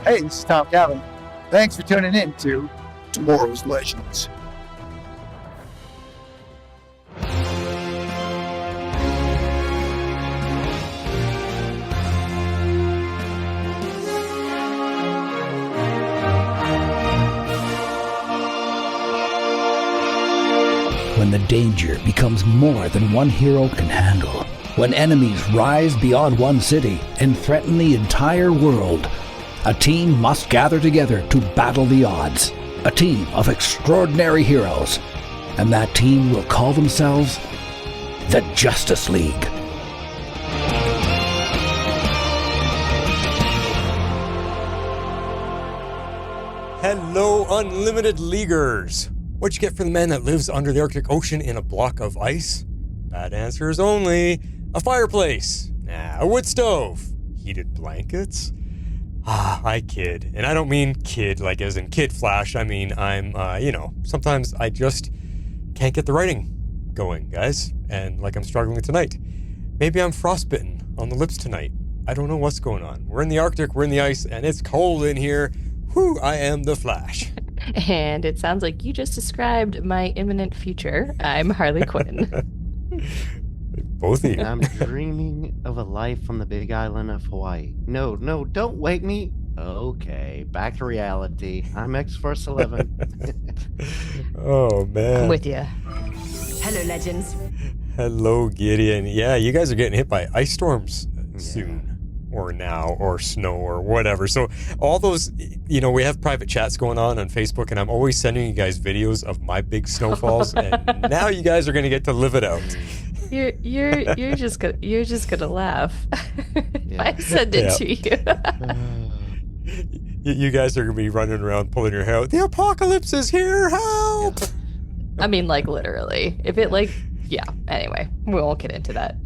Hey, this is Tom Calvin. Thanks for tuning in to Tomorrow's Legends. When the danger becomes more than one hero can handle, when enemies rise beyond one city and threaten the entire world, a team must gather together to battle the odds. A team of extraordinary heroes. And that team will call themselves the Justice League. Hello, Unlimited Leaguers! What'd you get for the man that lives under the Arctic Ocean in a block of ice? Bad answers only. A fireplace. A wood stove. Heated blankets. I kid. And I don't mean kid like as in Kid Flash. I mean, I'm, sometimes I just can't get the writing going, guys. And like I'm struggling tonight. Maybe I'm frostbitten on the lips tonight. I don't know what's going on. We're in the Arctic, we're in the ice, and it's cold in here. Whew, I am the Flash. And it sounds like you just described my imminent future. I'm Harley Quinn. Both of you. I'm dreaming of a life on the big island of Hawaii. No, don't wake me. Okay, back to reality. I'm X-Force 11. Oh, man. I'm with you. Hello, legends. Hello, Gideon. Yeah, you guys are getting hit by ice storms soon. Or now, or snow, or whatever. So all those, we have private chats going on Facebook, and I'm always sending you guys videos of my big snowfalls, and now you guys are going to get to live it out. You're just gonna laugh. I send it to you. You guys are gonna be running around pulling your hair out. The apocalypse is here. Help! I mean, like literally. If it Anyway, we won't get into that.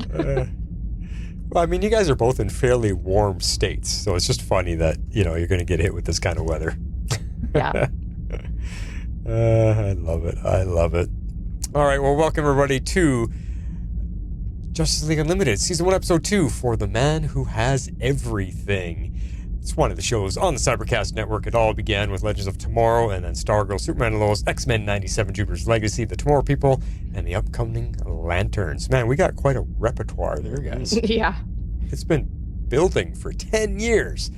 Well, I mean, you guys are both in fairly warm states, so it's just funny that you're gonna get hit with this kind of weather. Yeah. I love it. I love it. All right. Well, welcome everybody to Justice League Unlimited, Season 1, Episode 2, for the man who has everything. It's one of the shows on the Cybercast Network. It all began with Legends of Tomorrow, and then Stargirl, Superman and Lois, X-Men 97, Jupiter's Legacy, The Tomorrow People, and the upcoming Lanterns. Man, we got quite a repertoire there, guys. Yeah. It's been building for 10 years.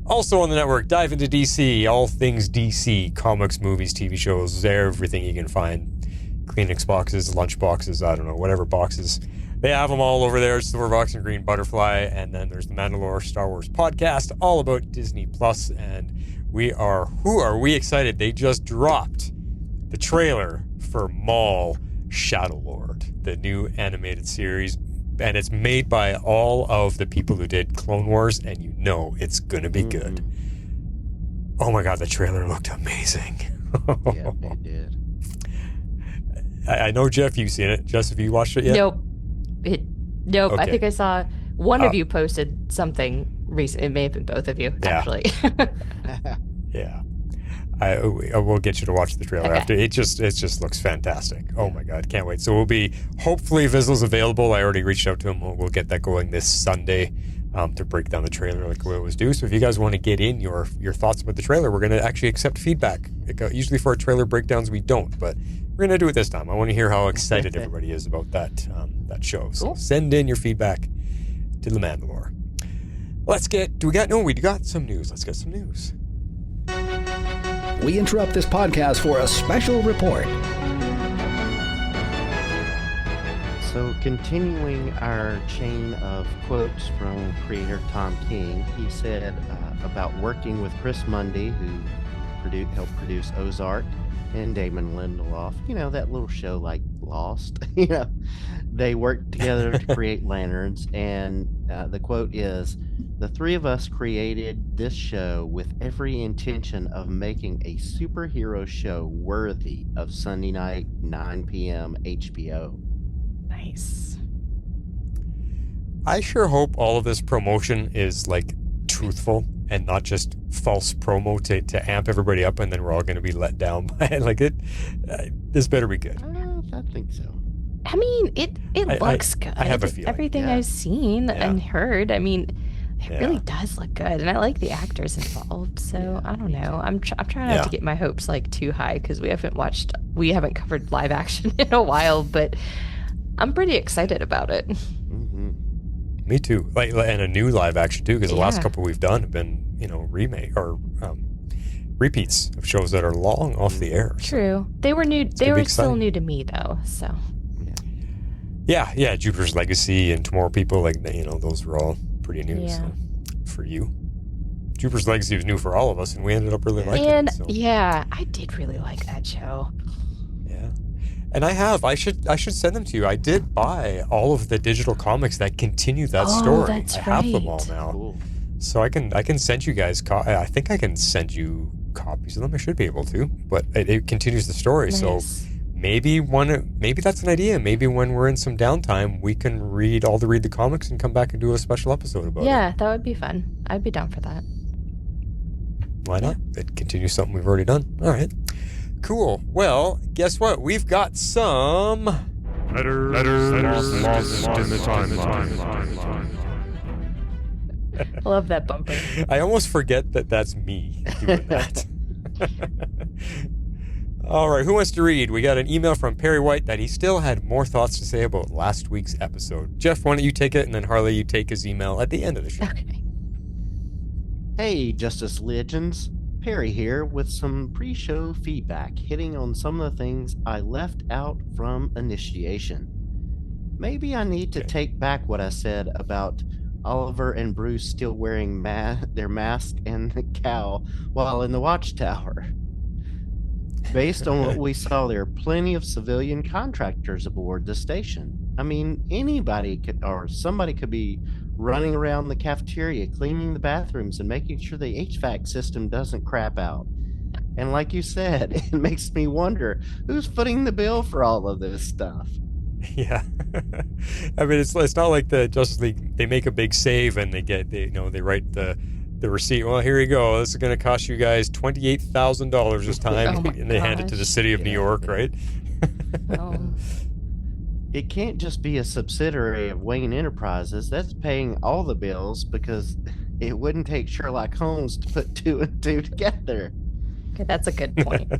Also on the network, dive into DC, all things DC, comics, movies, TV shows, everything you can find. Kleenex boxes, lunch boxes, I don't know, whatever boxes. They have them all over there, Silver Box and Green Butterfly, and then there's the Mandalore Star Wars podcast, all about Disney Plus, and who are we excited? They just dropped the trailer for Maul Shadowlord, the new animated series, and it's made by all of the people who did Clone Wars, and it's gonna be good. Oh my god, the trailer looked amazing. Yeah, it did. I know, Jeff, you've seen it. Jess, have you watched it yet? Nope. Nope. Okay. I think I saw one of you posted something recent. It may have been both of you, actually. Yeah. I will get you to watch the trailer after. It just looks fantastic. Oh my god, can't wait. So we'll be, hopefully Vizzle's available. I already reached out to him. We'll get that going this Sunday to break down the trailer like we always do. So if you guys want to get in your thoughts about the trailer, we're going to actually accept feedback. Usually for our trailer breakdowns we don't, but we're going to do it this time. I want to hear how excited everybody is about that show. So send in your feedback to The Mandalore. We got some news. Let's get some news. We interrupt this podcast for a special report. So continuing our chain of quotes from creator Tom King, he said about working with Chris Mundy, who helped produce Ozark, and Damon Lindelof, that little show like Lost, they worked together to create Lanterns, and the quote is, "The three of us created this show with every intention of making a superhero show worthy of Sunday night, 9 p.m. HBO. Nice. I sure hope all of this promotion is like truthful and not just false promo to amp everybody up, and then we're all going to be let down by it. Like this better be good. I think so. I mean, it looks good. I have a feeling. Everything I've seen and heard. I mean, It really does look good, and I like the actors involved. So I don't know. I'm trying not to get my hopes like too high because we haven't covered live action in a while, but I'm pretty excited about it. Me too. Like, and a new live action too, because the last couple we've done have been, remake or repeats of shows that are long off the air. True. They were new. They were still new to me though. So. Yeah. Jupiter's Legacy and Tomorrow People, like those were all pretty new. Yeah. So for you, Jupiter's Legacy was new for all of us, and we ended up really liking it. So. Yeah, I did really like that show. Yeah. And I should send them to you. I did buy all of the digital comics that continue that story. That's I have them all now. Cool. So I can send you guys. I think I can send you copies of them. I should be able to, but it continues the story. Nice. So maybe that's an idea. Maybe when we're in some downtime, we can read the comics and come back and do a special episode about it. Yeah, that would be fun. I'd be down for that. Why not? It continues something we've already done. All right. Cool. Well, guess what? We've got some Letters lost in the timeline. I love that bumper. I almost forget that that's me doing that. All right, who wants to read? We got an email from Perry White that he still had more thoughts to say about last week's episode. Jeff, why don't you take it, and then Harley, you take his email at the end of the show. Okay. Hey, Justice Legends. Perry here with some pre-show feedback hitting on some of the things I left out from Initiation. Maybe I need to take back what I said about Oliver and Bruce still wearing their mask and the cowl while in the watchtower. Based on what we saw, there are plenty of civilian contractors aboard the station. I mean, somebody could be running around the cafeteria, cleaning the bathrooms, and making sure the HVAC system doesn't crap out. And like you said, it makes me wonder, who's footing the bill for all of this stuff? Yeah. I mean, it's not like the Justice League, they make a big save and they write the receipt. Well, here you go. This is going to cost you guys $28,000 this time. And they hand it to the city of New York, right? It can't just be a subsidiary of Wayne Enterprises. That's paying all the bills because it wouldn't take Sherlock Holmes to put two and two together. Okay, that's a good point.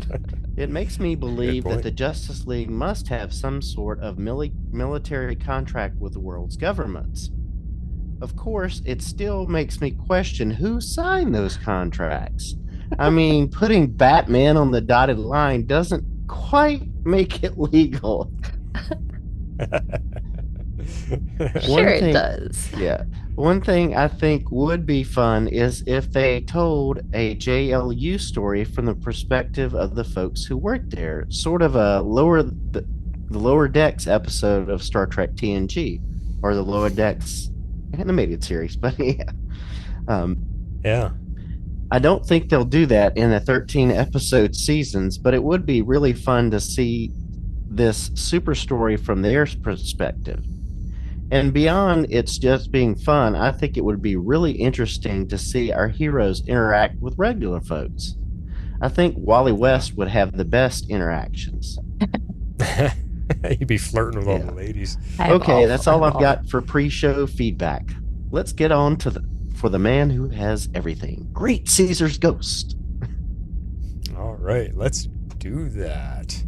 It makes me believe that the Justice League must have some sort of military contract with the world's governments. Of course, it still makes me question who signed those contracts. I mean, putting Batman on the dotted line doesn't quite make it legal. Sure, it does. Yeah. One thing I think would be fun is if they told a JLU story from the perspective of the folks who worked there, sort of a the Lower Decks episode of Star Trek TNG, or the Lower Decks animated series. But yeah. I don't think they'll do that in the 13 episode seasons, but it would be really fun to see this super story from their perspective. And beyond it's just being fun, I think it would be really interesting to see our heroes interact with regular folks. I think Wally West would have the best interactions. He'd be flirting with all the ladies. Okay, that's all I've got for pre-show feedback. Let's get on to for the man who has everything. Great Caesar's Ghost. All right, let's do that.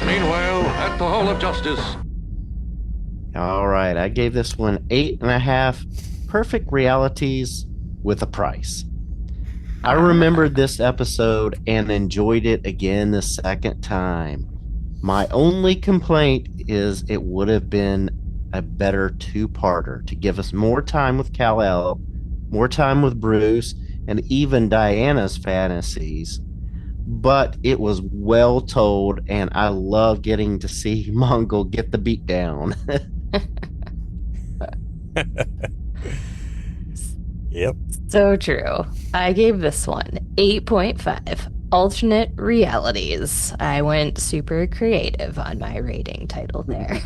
Meanwhile, at the Hall of Justice. All right, I gave this one 8.5 perfect realities with a price. I remembered this episode and enjoyed it again the second time. My only complaint is it would have been a better two-parter to give us more time with Kal-el, more time with Bruce, and even Diana's fantasies. But it was well told, and I love getting to see Mongol get the beat down. Yep. So true. I gave this one 8.5 alternate realities. I went super creative on my rating title there.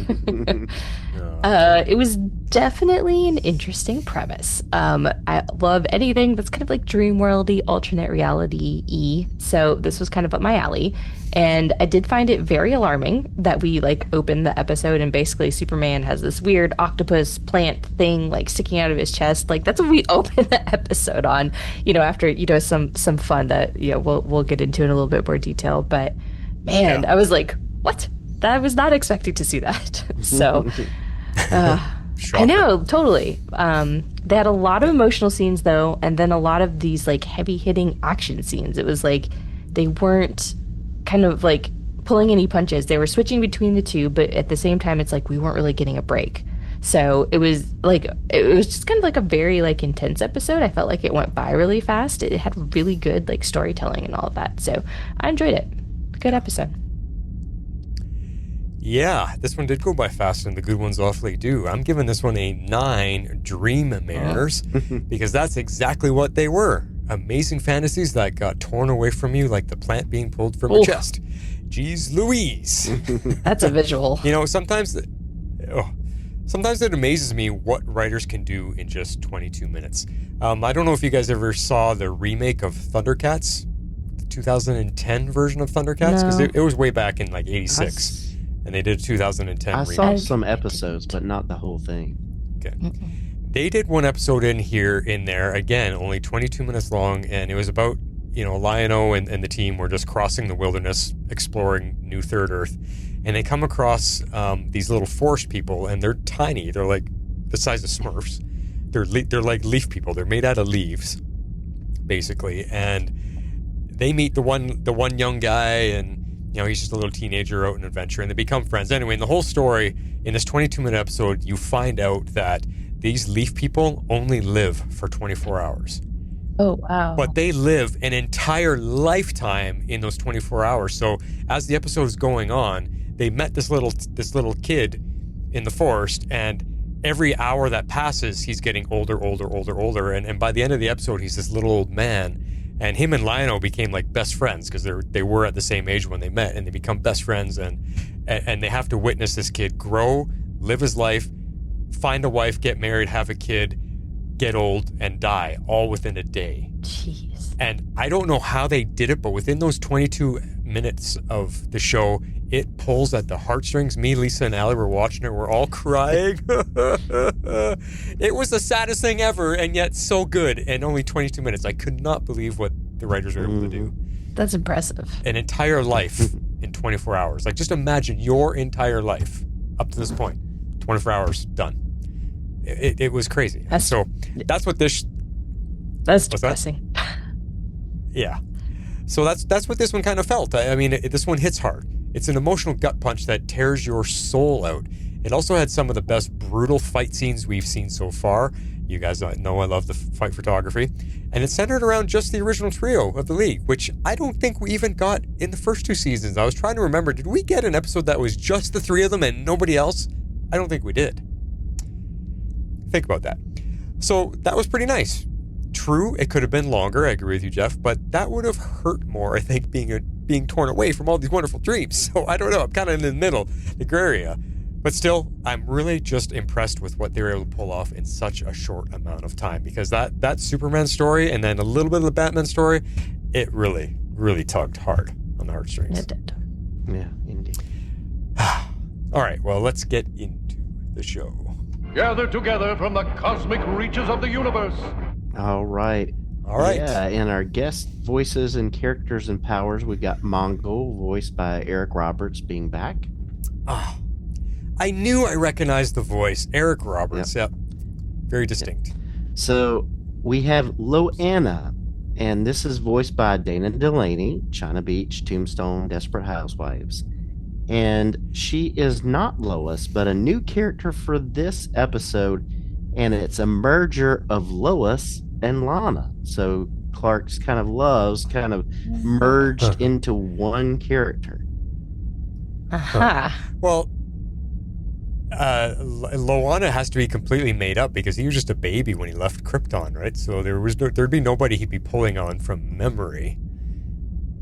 It was definitely an interesting premise. I love anything that's kind of like dream worldy, alternate reality-y. So this was kind of up my alley. And I did find it very alarming that we like opened the episode and basically Superman has this weird octopus plant thing like sticking out of his chest. Like that's what we opened the episode on, after, some fun that, we'll get into in a little bit more detail. But man, I was like, what? I was not expecting to see that. So I know, totally. They had a lot of emotional scenes though, and then a lot of these like heavy hitting action scenes. It was like they weren't kind of like pulling any punches. They were switching between the two, but at the same time, it's like we weren't really getting a break. So it was just kind of like a very like intense episode. I felt like it went by really fast. It had really good like storytelling and all of that. So I enjoyed it. Good episode. Yeah, this one did go by fast, and the good ones awfully do. I'm giving this one a 9 dream mares because that's exactly what they were. Amazing fantasies that got torn away from you like the plant being pulled from your chest. Jeez Louise. That's a visual. Sometimes it amazes me what writers can do in just 22 minutes. I don't know if you guys ever saw the remake of Thundercats, the 2010 version of Thundercats, because it was way back in like 86. And they did a 2010 remake. I saw some episodes, but not the whole thing. Okay. They did one episode in there, again, only 22 minutes long, and it was about, Lion-O and the team were just crossing the wilderness, exploring New Third Earth, and they come across these little forest people, and they're tiny. They're like the size of Smurfs. They're like leaf people. They're made out of leaves, basically, and they meet the one young guy, and he's just a little teenager out on an adventure, and they become friends. Anyway, in the whole story, in this 22-minute episode, you find out that these leaf people only live for 24 hours. Oh, wow. But they live an entire lifetime in those 24 hours. So as the episode is going on, they met this little kid in the forest, and every hour that passes, he's getting older. And by the end of the episode, he's this little old man. And him and Lion-O became like best friends because they were at the same age when they met, and they become best friends, and they have to witness this kid grow, live his life, find a wife, get married, have a kid, get old, and die, all within a day. Jeez. And I don't know how they did it, but within those 22 minutes of the show, it pulls at the heartstrings. Me, Lisa, and Allie were watching it. We're all crying. It was the saddest thing ever, and yet so good. And only 22 minutes. I could not believe what the writers were able to do. That's impressive. An entire life in 24 hours. Like, just imagine your entire life up to this point. 24 hours, done. It was crazy. That's what this... That's depressing. Yeah. So that's what this one kind of felt. I mean, this one hits hard. It's an emotional gut punch that tears your soul out. It also had some of the best brutal fight scenes we've seen so far. You guys know I love the fight photography. And it's centered around just the original trio of the League, which I don't think we even got in the first 2 seasons. I was trying to remember, did we get an episode that was just the 3 of them and nobody else? I don't think we did. Think about that. So that was pretty nice. True, it could have been longer, I agree with you, Jeff, but that would have hurt more, I think, being torn away from all these wonderful dreams. So I don't know, I'm kind of in the middle, the gray area. But still, I'm really just impressed with what they were able to pull off in such a short amount of time, because that Superman story and then a little bit of the Batman story, it really, really tugged hard on the heartstrings. It did. Yeah, indeed. All right, well, let's get into the show. Gathered together from the cosmic reaches of the universe. All right. Yeah, and our guest voices and characters and powers, we've got Mongol, voiced by Eric Roberts, being back. Oh, I knew I recognized the voice. Eric Roberts, yep. Very distinct. Yep. So we have Loana, and this is voiced by Dana Delaney, China Beach, Tombstone, Desperate Housewives. And she is not Lois, but a new character for this episode, and it's a merger of Lois and Lana. So Clark's kind of loves kind of merged into one character. Well, Loana has to be completely made up because he was just a baby when he left Krypton, right? So there'd be nobody he'd be pulling on from memory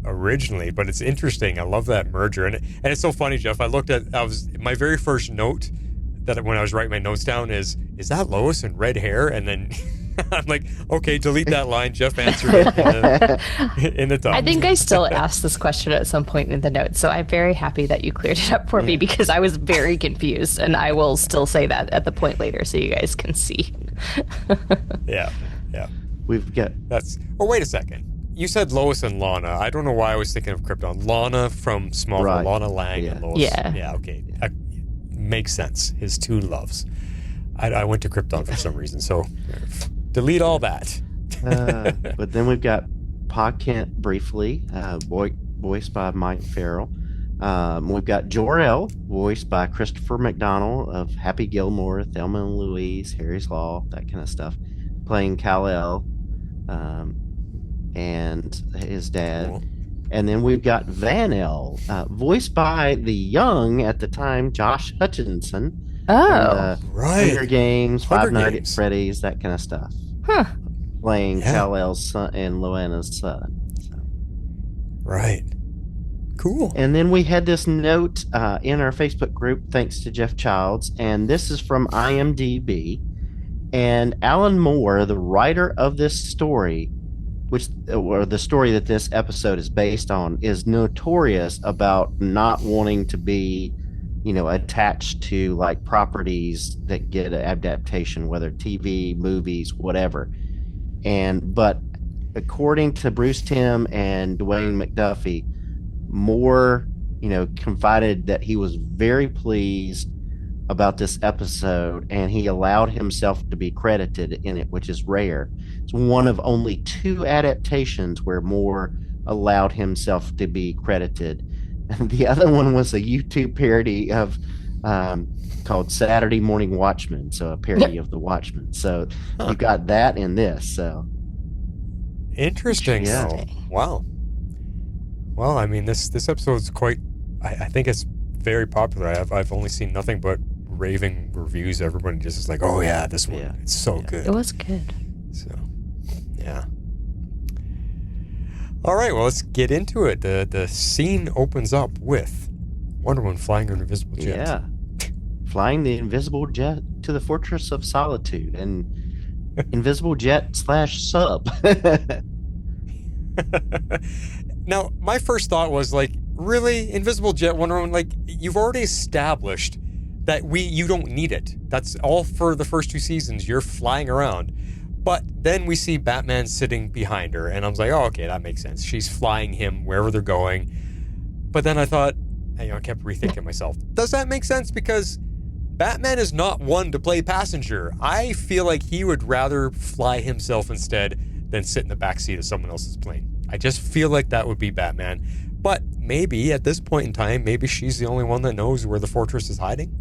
originally. But it's interesting. I love that merger, and it's so funny, Jeff. My very first note that when I was writing my notes down is that Lois in red hair? And then I'm like, okay, delete that line. Jeff answered it in the top. I think I still asked this question at some point in the notes, so I'm very happy that you cleared it up for me because I was very confused, and I will still say that at the point later so you guys can see. Yeah. We've got Oh, wait a second. You said Lois and Lana. I don't know why I was thinking of Krypton. Lana from Smallville. Right. Lana Lang and Lois. Yeah. Yeah, okay. Makes sense. His two loves. I went to Krypton for some reason, so delete all that. but then we've got Pa Kent briefly, voiced by Mike Farrell. We've got Jor-El, voiced by Christopher McDonald of Happy Gilmore, Thelma and Louise, Harry's Law, that kind of stuff, playing Kal-El and his dad. Cool. And then we've got Van-El, voiced by the young, at the time, Josh Hutcherson. Oh. Right. Hunger Games, Hunger Five Nights at Games. Freddy's, that kind of stuff. Huh. Playing Yeah. Kal-El's son and Loana's son. So. Right. Cool. And then we had this note in our Facebook group, thanks to Jeff Childs, and this is from IMDb. And Alan Moore, the writer of this story, or the story that this episode is based on, is notorious about not wanting to be, attached to like properties that get an adaptation, whether TV, movies, whatever. But according to Bruce Timm and Dwayne McDuffie, Moore, confided that he was very pleased about this episode, and he allowed himself to be credited in it, which is rare. It's one of only 2 adaptations where Moore allowed himself to be credited. And the other one was a YouTube parody of called Saturday Morning Watchmen, so a parody of The Watchmen. So you got that in this. So Interesting. Yeah. though. Wow. Well, I mean, this episode's quite. I think it's very popular. I've only seen nothing but raving reviews. Everybody just is like, "Oh yeah, this one, Yeah. it's so Yeah. good." It was good. So, yeah. All right, well, let's get into it. The scene opens up with Wonder Woman flying her invisible jet. yeah, flying the invisible jet to the Fortress of Solitude and invisible jet /sub. Now, my first thought was like, really, invisible jet, Wonder Woman? Like, you've already established that you don't need it. That's all for the first 2 seasons. You're flying around. But then we see Batman sitting behind her, and I was like, oh, okay, that makes sense. She's flying him wherever they're going. But then I thought, I kept rethinking myself. Does that make sense? Because Batman is not one to play passenger. I feel like he would rather fly himself instead than sit in the backseat of someone else's plane. I just feel like that would be Batman. But maybe at this point in time, maybe she's the only one that knows where the fortress is hiding.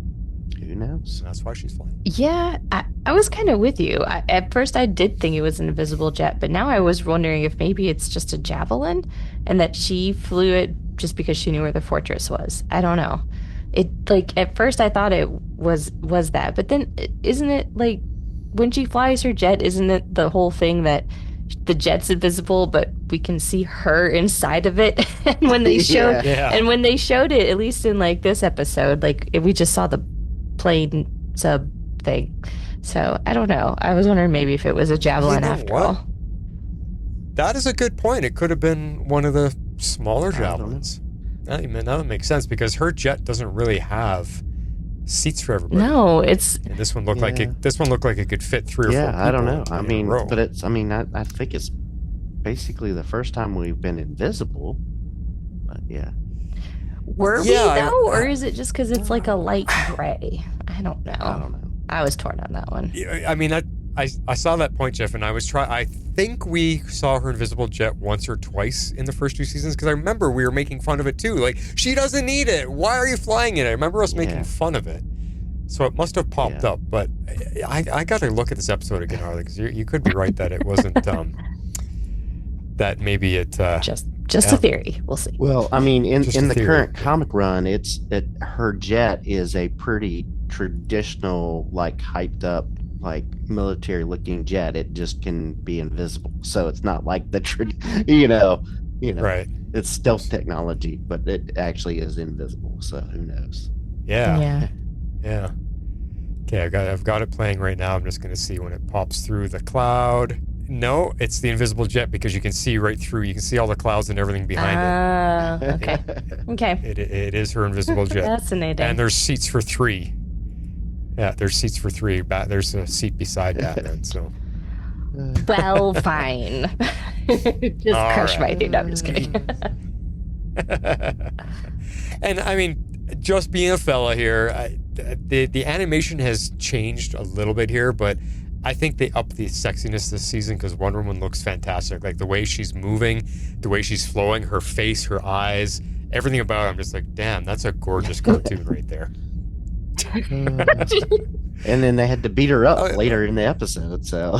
Who knows? That's why she's flying. Yeah, I was kind of with you. At first, I did think it was an invisible jet, but now I was wondering if maybe it's just a javelin and that she flew it just because she knew where the fortress was. I don't know. At first, I thought it was that, but then isn't it like when she flies her jet, isn't it the whole thing that the jet's invisible, but we can see her inside of it? And when they showed, Yeah. and when they showed it, at least in like this episode, like we just saw the plane sub thing. So I don't know. I was wondering maybe if it was a javelin You know after what? all. That is a good point. It could have been one of the smaller I don't know. javelins. That would make sense because her jet doesn't really have seats for everybody. No, it's And this one looked like Yeah. it could fit 3 or 4 Yeah, people. I don't know. I in a mean, row. but I think it's basically the first time we've been invisible. But yeah. were Yeah, we though, or is it just because it's like a light gray? I don't know. I don't know. I was torn on that one. Yeah, I mean, I saw that point, Jeff, and I think we saw her invisible jet once or twice in the first 2 seasons because I remember we were making fun of it too. Like, she doesn't need it. Why are you flying it? I remember us making Yeah. fun of it. So it must have popped Yeah. up. But I got to look at this episode again, Harley, because you could be right that it wasn't. That maybe it. Just Yeah. a theory. We'll see. Well, I mean, in Just a the theory. current comic run, it's that her jet is a pretty traditional, like hyped up, like military looking jet. It just can be invisible, so it's not like the Right. It's stealth technology, but it actually is invisible. So who knows? Yeah. Yeah. Yeah. Okay, I've got it playing right now. I'm just going to see when it pops through the cloud. No, it's the invisible jet because you can see right through. You can see all the clouds and everything behind it. Okay. Okay. It is her invisible jet. Fascinating. And there's seats for 3. Yeah, there's seats for 3. There's a seat beside Batman, so. Well, fine. Just All crush right. my dude. No, I'm just kidding. And I mean, just being a fella here, the animation has changed a little bit here, but I think they upped the sexiness this season because Wonder Woman looks fantastic. Like the way she's moving, the way she's flowing, her face, her eyes, everything about it. I'm just like, damn, that's a gorgeous cartoon right there. And then they had to beat her up later in the episode, so.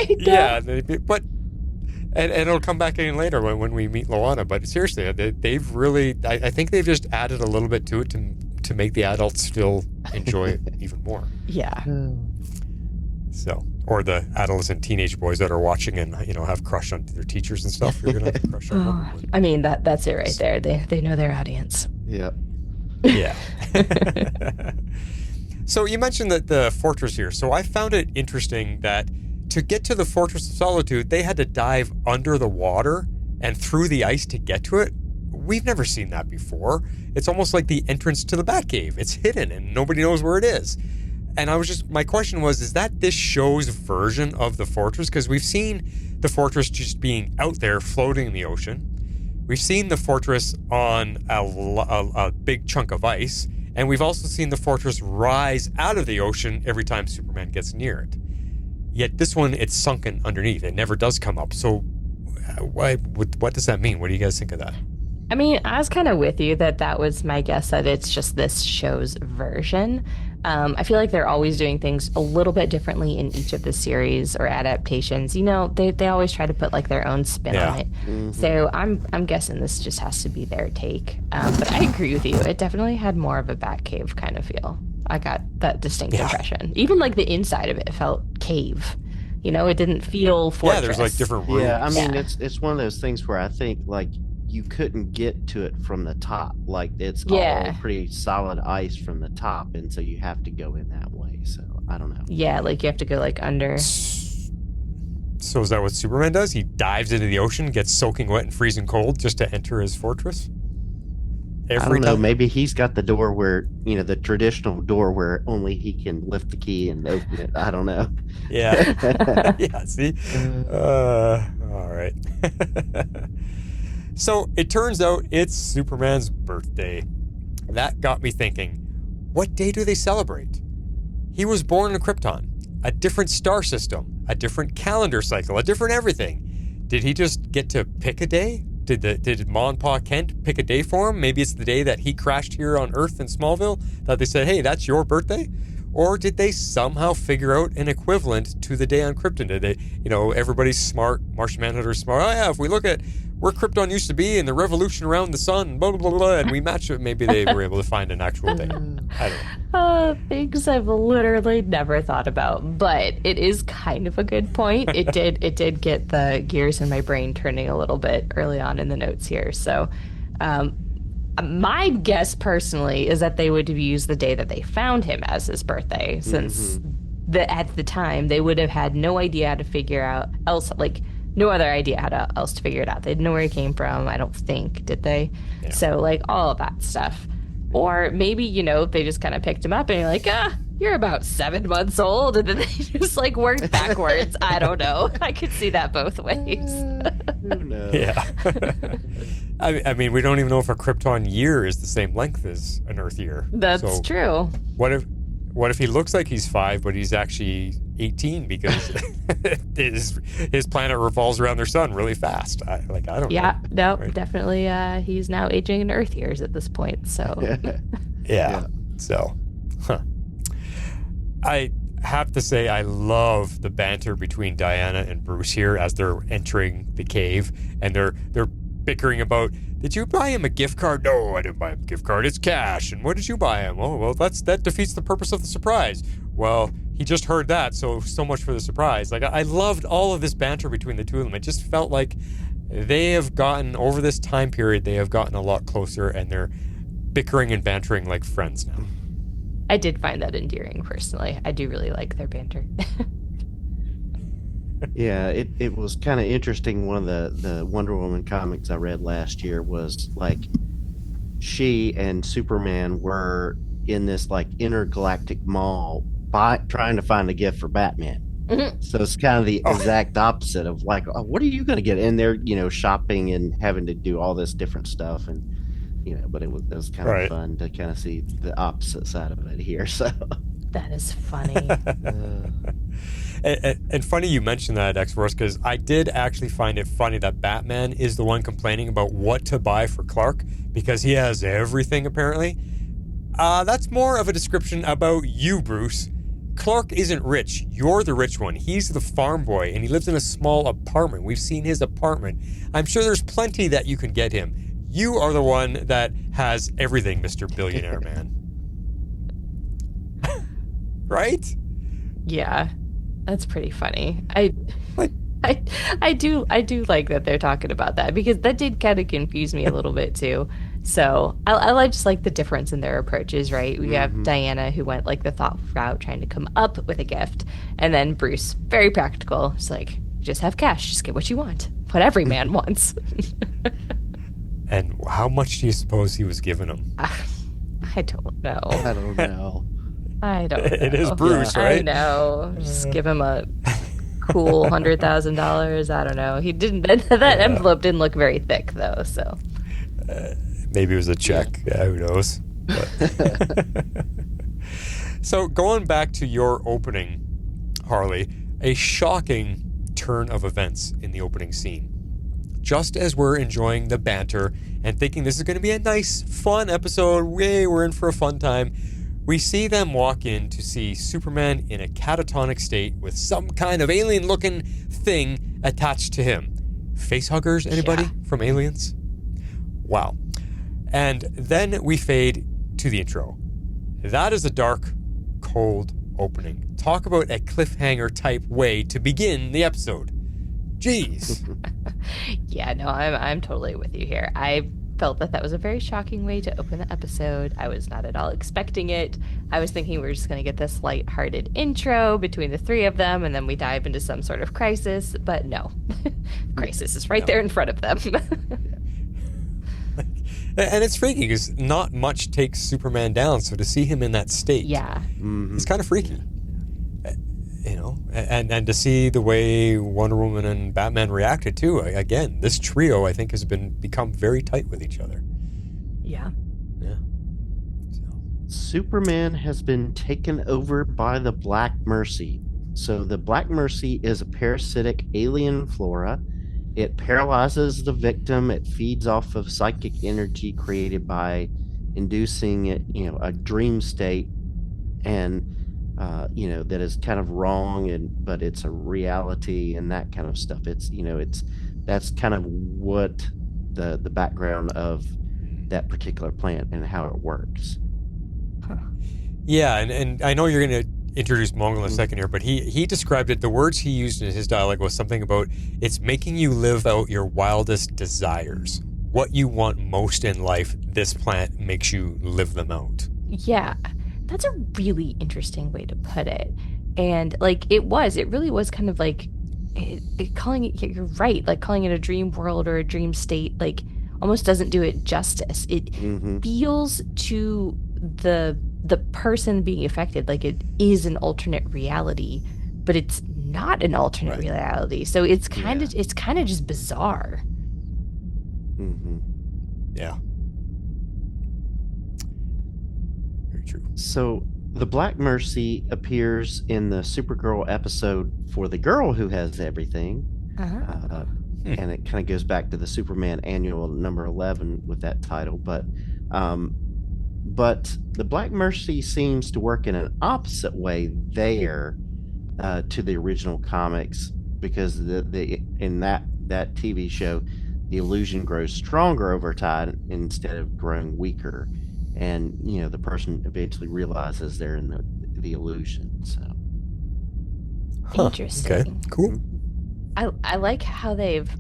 Yeah, but and it'll come back in later when we meet Loana. But seriously, they've really, I think they've just added a little bit to it to make the adults still enjoy it even more. Yeah. So, or the adolescent teenage boys that are watching and have crush on their teachers and stuff. You're gonna have a crush on them. I mean that's it right there. They know their audience. Yeah. Yeah. So you mentioned that the fortress here. So I found it interesting that to get to the Fortress of Solitude, they had to dive under the water and through the ice to get to it. We've never seen that before. It's almost like the entrance to the Batcave. It's hidden and nobody knows where it is. And my question was, is that this show's version of the fortress? Because we've seen the fortress just being out there floating in the ocean. We've seen the fortress on a big chunk of ice. And we've also seen the fortress rise out of the ocean every time Superman gets near it. Yet this one, it's sunken underneath. It never does come up. So what does that mean? What do you guys think of that? I mean, I was kind of with you that was my guess, that it's just this show's version. I feel like they're always doing things a little bit differently in each of the series or adaptations. They always try to put like their own spin on it. Mm-hmm. So I'm guessing this just has to be their take. But I agree with you. It definitely had more of a Batcave kind of feel. I got that distinct impression. Even like the inside of it felt cave. It didn't feel fortress. Yeah, there's like different rooms. Yeah, I mean, it's one of those things where I think like you couldn't get to it from the top. Like it's all pretty solid ice from the top, and so you have to go in that way. So I don't know. Yeah, like you have to go like under. So is that what Superman does? He dives into the ocean, gets soaking wet and freezing cold just to enter his fortress? I don't know. Maybe he's got the door where, the traditional door where only he can lift the key and open it. I don't know. Yeah. Yeah, see? All right. So it turns out it's Superman's birthday. That got me thinking, what day do they celebrate? He was born in Krypton, a different star system, a different calendar cycle, a different everything. Did he just get to pick a day? Did Ma and Pa Kent pick a day for him? Maybe it's the day that he crashed here on Earth in Smallville, that they said, hey, that's your birthday? Or did they somehow figure out an equivalent to the day on Krypton? Did they, everybody's smart, Martian Manhunter's smart. Oh yeah, if we look at where Krypton used to be and the revolution around the sun, blah, blah, blah, blah, and we match it, maybe they were able to find an actual day. I don't know. Things I've literally never thought about, but it is kind of a good point. It did get the gears in my brain turning a little bit early on in the notes here. So, my guess personally is that they would have used the day that they found him as his birthday, since at the time they would have had no idea how to figure out no other idea how else to figure it out. They didn't know where he came from, I don't think, did they? Yeah. So all of that stuff. Or maybe, they just kind of picked him up and you're like, you're about 7 months old, and then they just worked backwards. I don't know. I could see that both ways. Yeah. I mean, we don't even know if a Krypton year is the same length as an Earth year. That's true. What if he looks like he's 5, but he's actually 18 because his planet revolves around their sun really fast? I don't know. Yeah, no, right? Definitely. He's now aging in Earth years at this point. So. Yeah. So, I have to say I love the banter between Diana and Bruce here as they're entering the cave, and they're bickering about, did you buy him a gift card? No, I didn't buy him a gift card. It's cash. And what did you buy him? Oh, well, that defeats the purpose of the surprise. Well, he just heard that, so much for the surprise. I loved all of this banter between the two of them. It just felt like they have gotten, over this time period, they have gotten a lot closer, and they're bickering and bantering like friends now. I did find that endearing personally. I do really like their banter. Yeah, it was kind of interesting. One of the Wonder Woman comics I read last year was like she and Superman were in this like intergalactic mall trying to find a gift for Batman. So it's kind of the exact opposite of like, oh, what are you going to get? And they're, shopping and having to do all this different stuff. And, but it was kind of fun to kind of see the opposite side of it here. So that is funny. And funny you mentioned that, X-Force, because I did actually find it funny that Batman is the one complaining about what to buy for Clark because he has everything, apparently. That's more of a description about you, Bruce. Clark isn't rich. You're the rich one. He's the farm boy, and he lives in a small apartment. We've seen his apartment. I'm sure there's plenty that you can get him. You are the one that has everything, Mr. Billionaire Man. Right? Yeah. That's pretty funny. I do like that they're talking about that because that did kind of confuse me a little bit too. So I just like the difference in their approaches, right? We have Diana who went like the thoughtful route, trying to come up with a gift, and then Bruce, very practical. It's like, just have cash, just get what you want, what every man wants. And how much do you suppose he was giving him? I don't know. I don't know. It is Bruce, right? I know. Just give him a cool $100,000. I don't know. He didn't. That envelope didn't look very thick, though. So maybe it was a check. Yeah, who knows? So going back to your opening, Harley, a shocking turn of events in the opening scene. Just as we're enjoying the banter and thinking this is going to be a nice, fun episode, yay, we're in for a fun time, we see them walk in to see Superman in a catatonic state with some kind of alien-looking thing attached to him. Facehuggers, anybody from Aliens? Wow. And then we fade to the intro. That is a dark, cold opening. Talk about a cliffhanger type way to begin the episode. Jeez. Yeah, no, I'm totally with you here. I felt that was a very shocking way to open the episode. I was not at all expecting it. I was thinking we were just going to get this lighthearted intro between the three of them, and then we dive into some sort of crisis. But no, crisis is right there in front of them. And it's freaky because not much takes Superman down, so to see him in that state, it's kind of freaky. And to see the way Wonder Woman and Batman reacted too. Again, this trio, I think, has become very tight with each other. Yeah. Yeah. So. Superman has been taken over by the Black Mercy. So the Black Mercy is a parasitic alien flora. It paralyzes the victim. It feeds off of psychic energy created by inducing it, a dream state, and that is kind of wrong, but it's a reality and that kind of stuff. That's kind of what the background of that particular plant and how it works. Huh. Yeah, and I know you're going to introduce Mongol in a second here, but he described it. The words he used in his dialogue was something about it's making you live out your wildest desires. What you want most in life, this plant makes you live them out. Yeah. That's a really interesting way to put it. And it really was kind of like calling it, you're right, like calling it a dream world or a dream state, like almost doesn't do it justice. It feels to the person being affected like it is an alternate reality, but it's not an alternate reality. So it's kind of just bizarre. Yeah. True. So the Black Mercy appears in the Supergirl episode For the Girl Who Has Everything. And it kind of goes back to the Superman annual number 11 with that title. But the Black Mercy seems to work in an opposite way there to the original comics, because in that TV show, the illusion grows stronger over time instead of growing weaker. And, the person eventually realizes they're in the illusion. So interesting. Okay, cool. I like how they've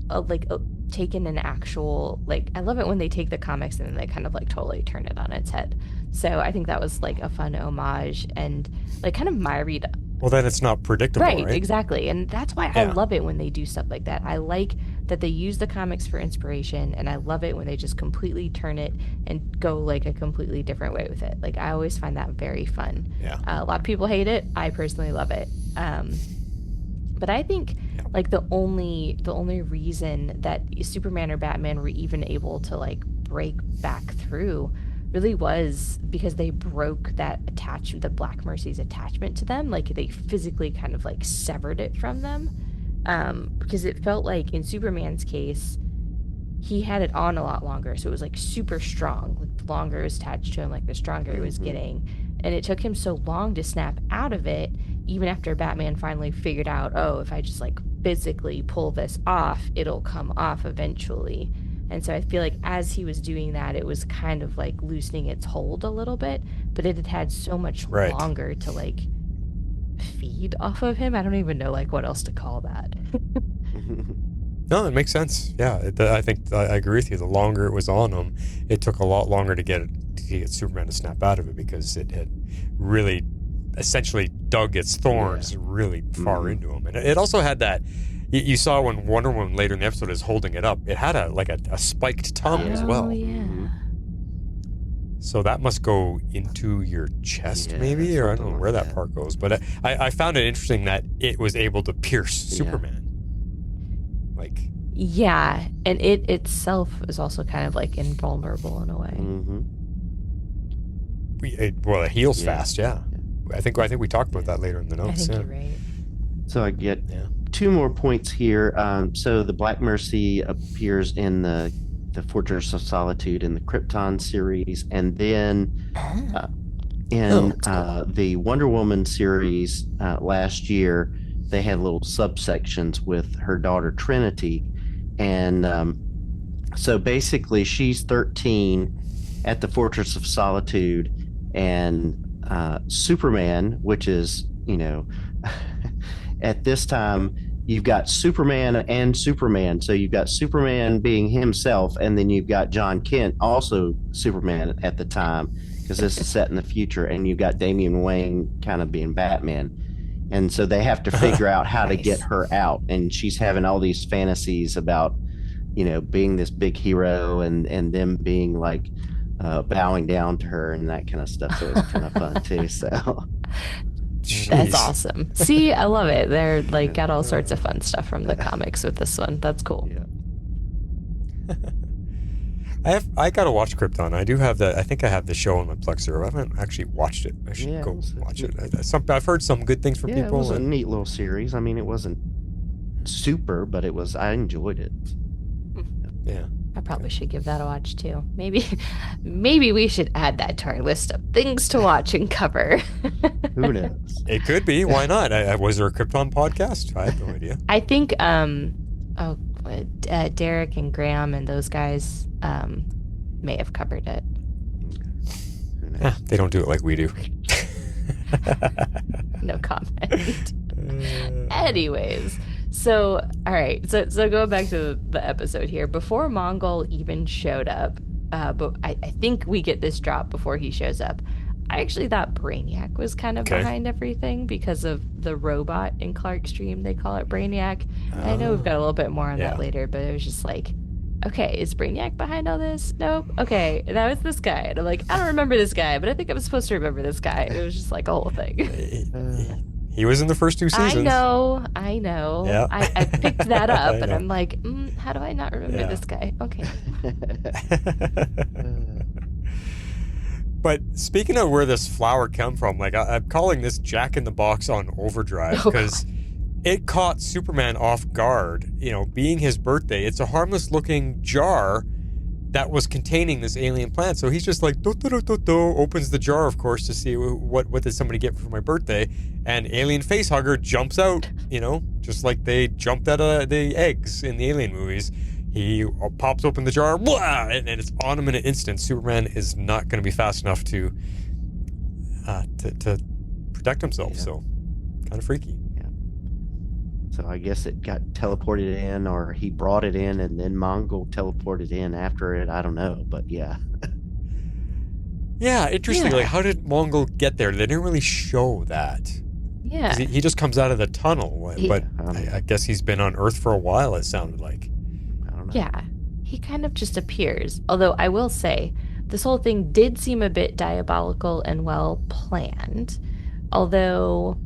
taken an actual, I love it when they take the comics and then they kind of totally turn it on its head. So I think that was like a fun homage and like kind of my read. Well, then it's not predictable, right? Exactly. And that's why I Yeah. love it when they do stuff like that. I like that they use the comics for inspiration, and I love it when they just completely turn it and go like a completely different way with it. Like I always find that very fun. Yeah. A lot of people hate it. I personally love it. But I think like the only reason that Superman or Batman were even able to like break back through really was because they broke that attachment, the Black Mercy's attachment to them. Like they physically kind of like severed it from them. Because it felt like in Superman's case, he had it on a lot longer. So it was like super strong. Like the longer it was attached to him, like the stronger it was getting. And it took him so long to snap out of it, even after Batman finally figured out, oh, if I just like physically pull this off, it'll come off eventually. And so I feel like as he was doing that, it was kind of like loosening its hold a little bit, but it had had so much longer to like feed off of him. I don't even know like what else to call that. No, it makes sense. Yeah, I think I agree with you. The longer it was on him, it took a lot longer to get Superman to snap out of it because it had really essentially dug its thorns really far into him. And it also had that, you saw when Wonder Woman later in the episode is holding it up, it had a spiked tongue as well. Oh, yeah. So that must go into your chest, maybe, or I don't know where that part goes. But I found it interesting that it was able to pierce Superman. Like, yeah, and it itself is also kind of like invulnerable in a way. It heals fast. Yeah. I think we talked about that later in the notes. I think you're right. So I get 2 more points here. So the Black Mercy appears in the Fortress of Solitude in the Krypton series, and then in the Wonder Woman series last year, they had little subsections with her daughter Trinity, and so basically she's 13 at the Fortress of Solitude, and Superman, which is, you know, at this time you've got Superman and Superman. So you've got Superman being himself, and then you've got John Kent, also Superman at the time, because this is set in the future, and you've got Damian Wayne kind of being Batman. And so they have to figure out how to get her out, and she's having all these fantasies about, you know, being this big hero, and them being like bowing down to her and that kind of stuff. So it was kind of fun too. So that's awesome. See, I love it. They're like got all sorts of fun stuff from the comics with this one. That's cool. I gotta watch Krypton. I do have that. I think I have the show on my Plexer. I haven't actually watched it. I should go watch it. I've heard some good things from people. It was a neat little series. I mean, it wasn't super, but I enjoyed it. Yeah. I probably should give that a watch too. Maybe we should add that to our list of things to watch and cover. Who knows? It could be. Why not? Was there a Krypton podcast? I have no idea. I think Derek and Graham and those guys may have covered it. They don't do it like we do. No comment. Anyways, so all right, so going back to the episode here, before Mongol even showed up, but I think we get this drop before he shows up. I actually thought Brainiac was kind of behind everything because of the robot in Clark's dream. They call it Brainiac. I know we've got a little bit more on that later, but it was just like, okay, is Brainiac behind all this? Nope. Okay, now it's this guy. And I'm like, I don't remember this guy, but I think I'm supposed to remember this guy. And it was just like a whole thing. He was in the first 2 seasons. I know. Yeah. I picked that up, and I'm like, how do I not remember this guy? Okay. But speaking of where this flower come from, like I'm calling this Jack in the Box on overdrive because it caught Superman off guard. You know, being his birthday, it's a harmless looking jar that was containing this alien plant. So he's just like, opens the jar, of course, to see what did somebody get for my birthday. And alien facehugger jumps out, you know, just like they jumped out of the eggs in the Alien movies. He pops open the jar, and it's on him in an instant. Superman is not going to be fast enough to protect himself. So kind of freaky. So I guess it got teleported in, or he brought it in, and then Mongol teleported in after it. I don't know, but yeah. Yeah, interesting. Yeah. Like, how did Mongol get there? They didn't really show that. 'Cause Yeah. He just comes out of the tunnel, but Yeah, I guess he's been on Earth for a while, it sounded like. I don't know. Yeah. He kind of just appears. Although I will say, this whole thing did seem a bit diabolical and well planned. Although,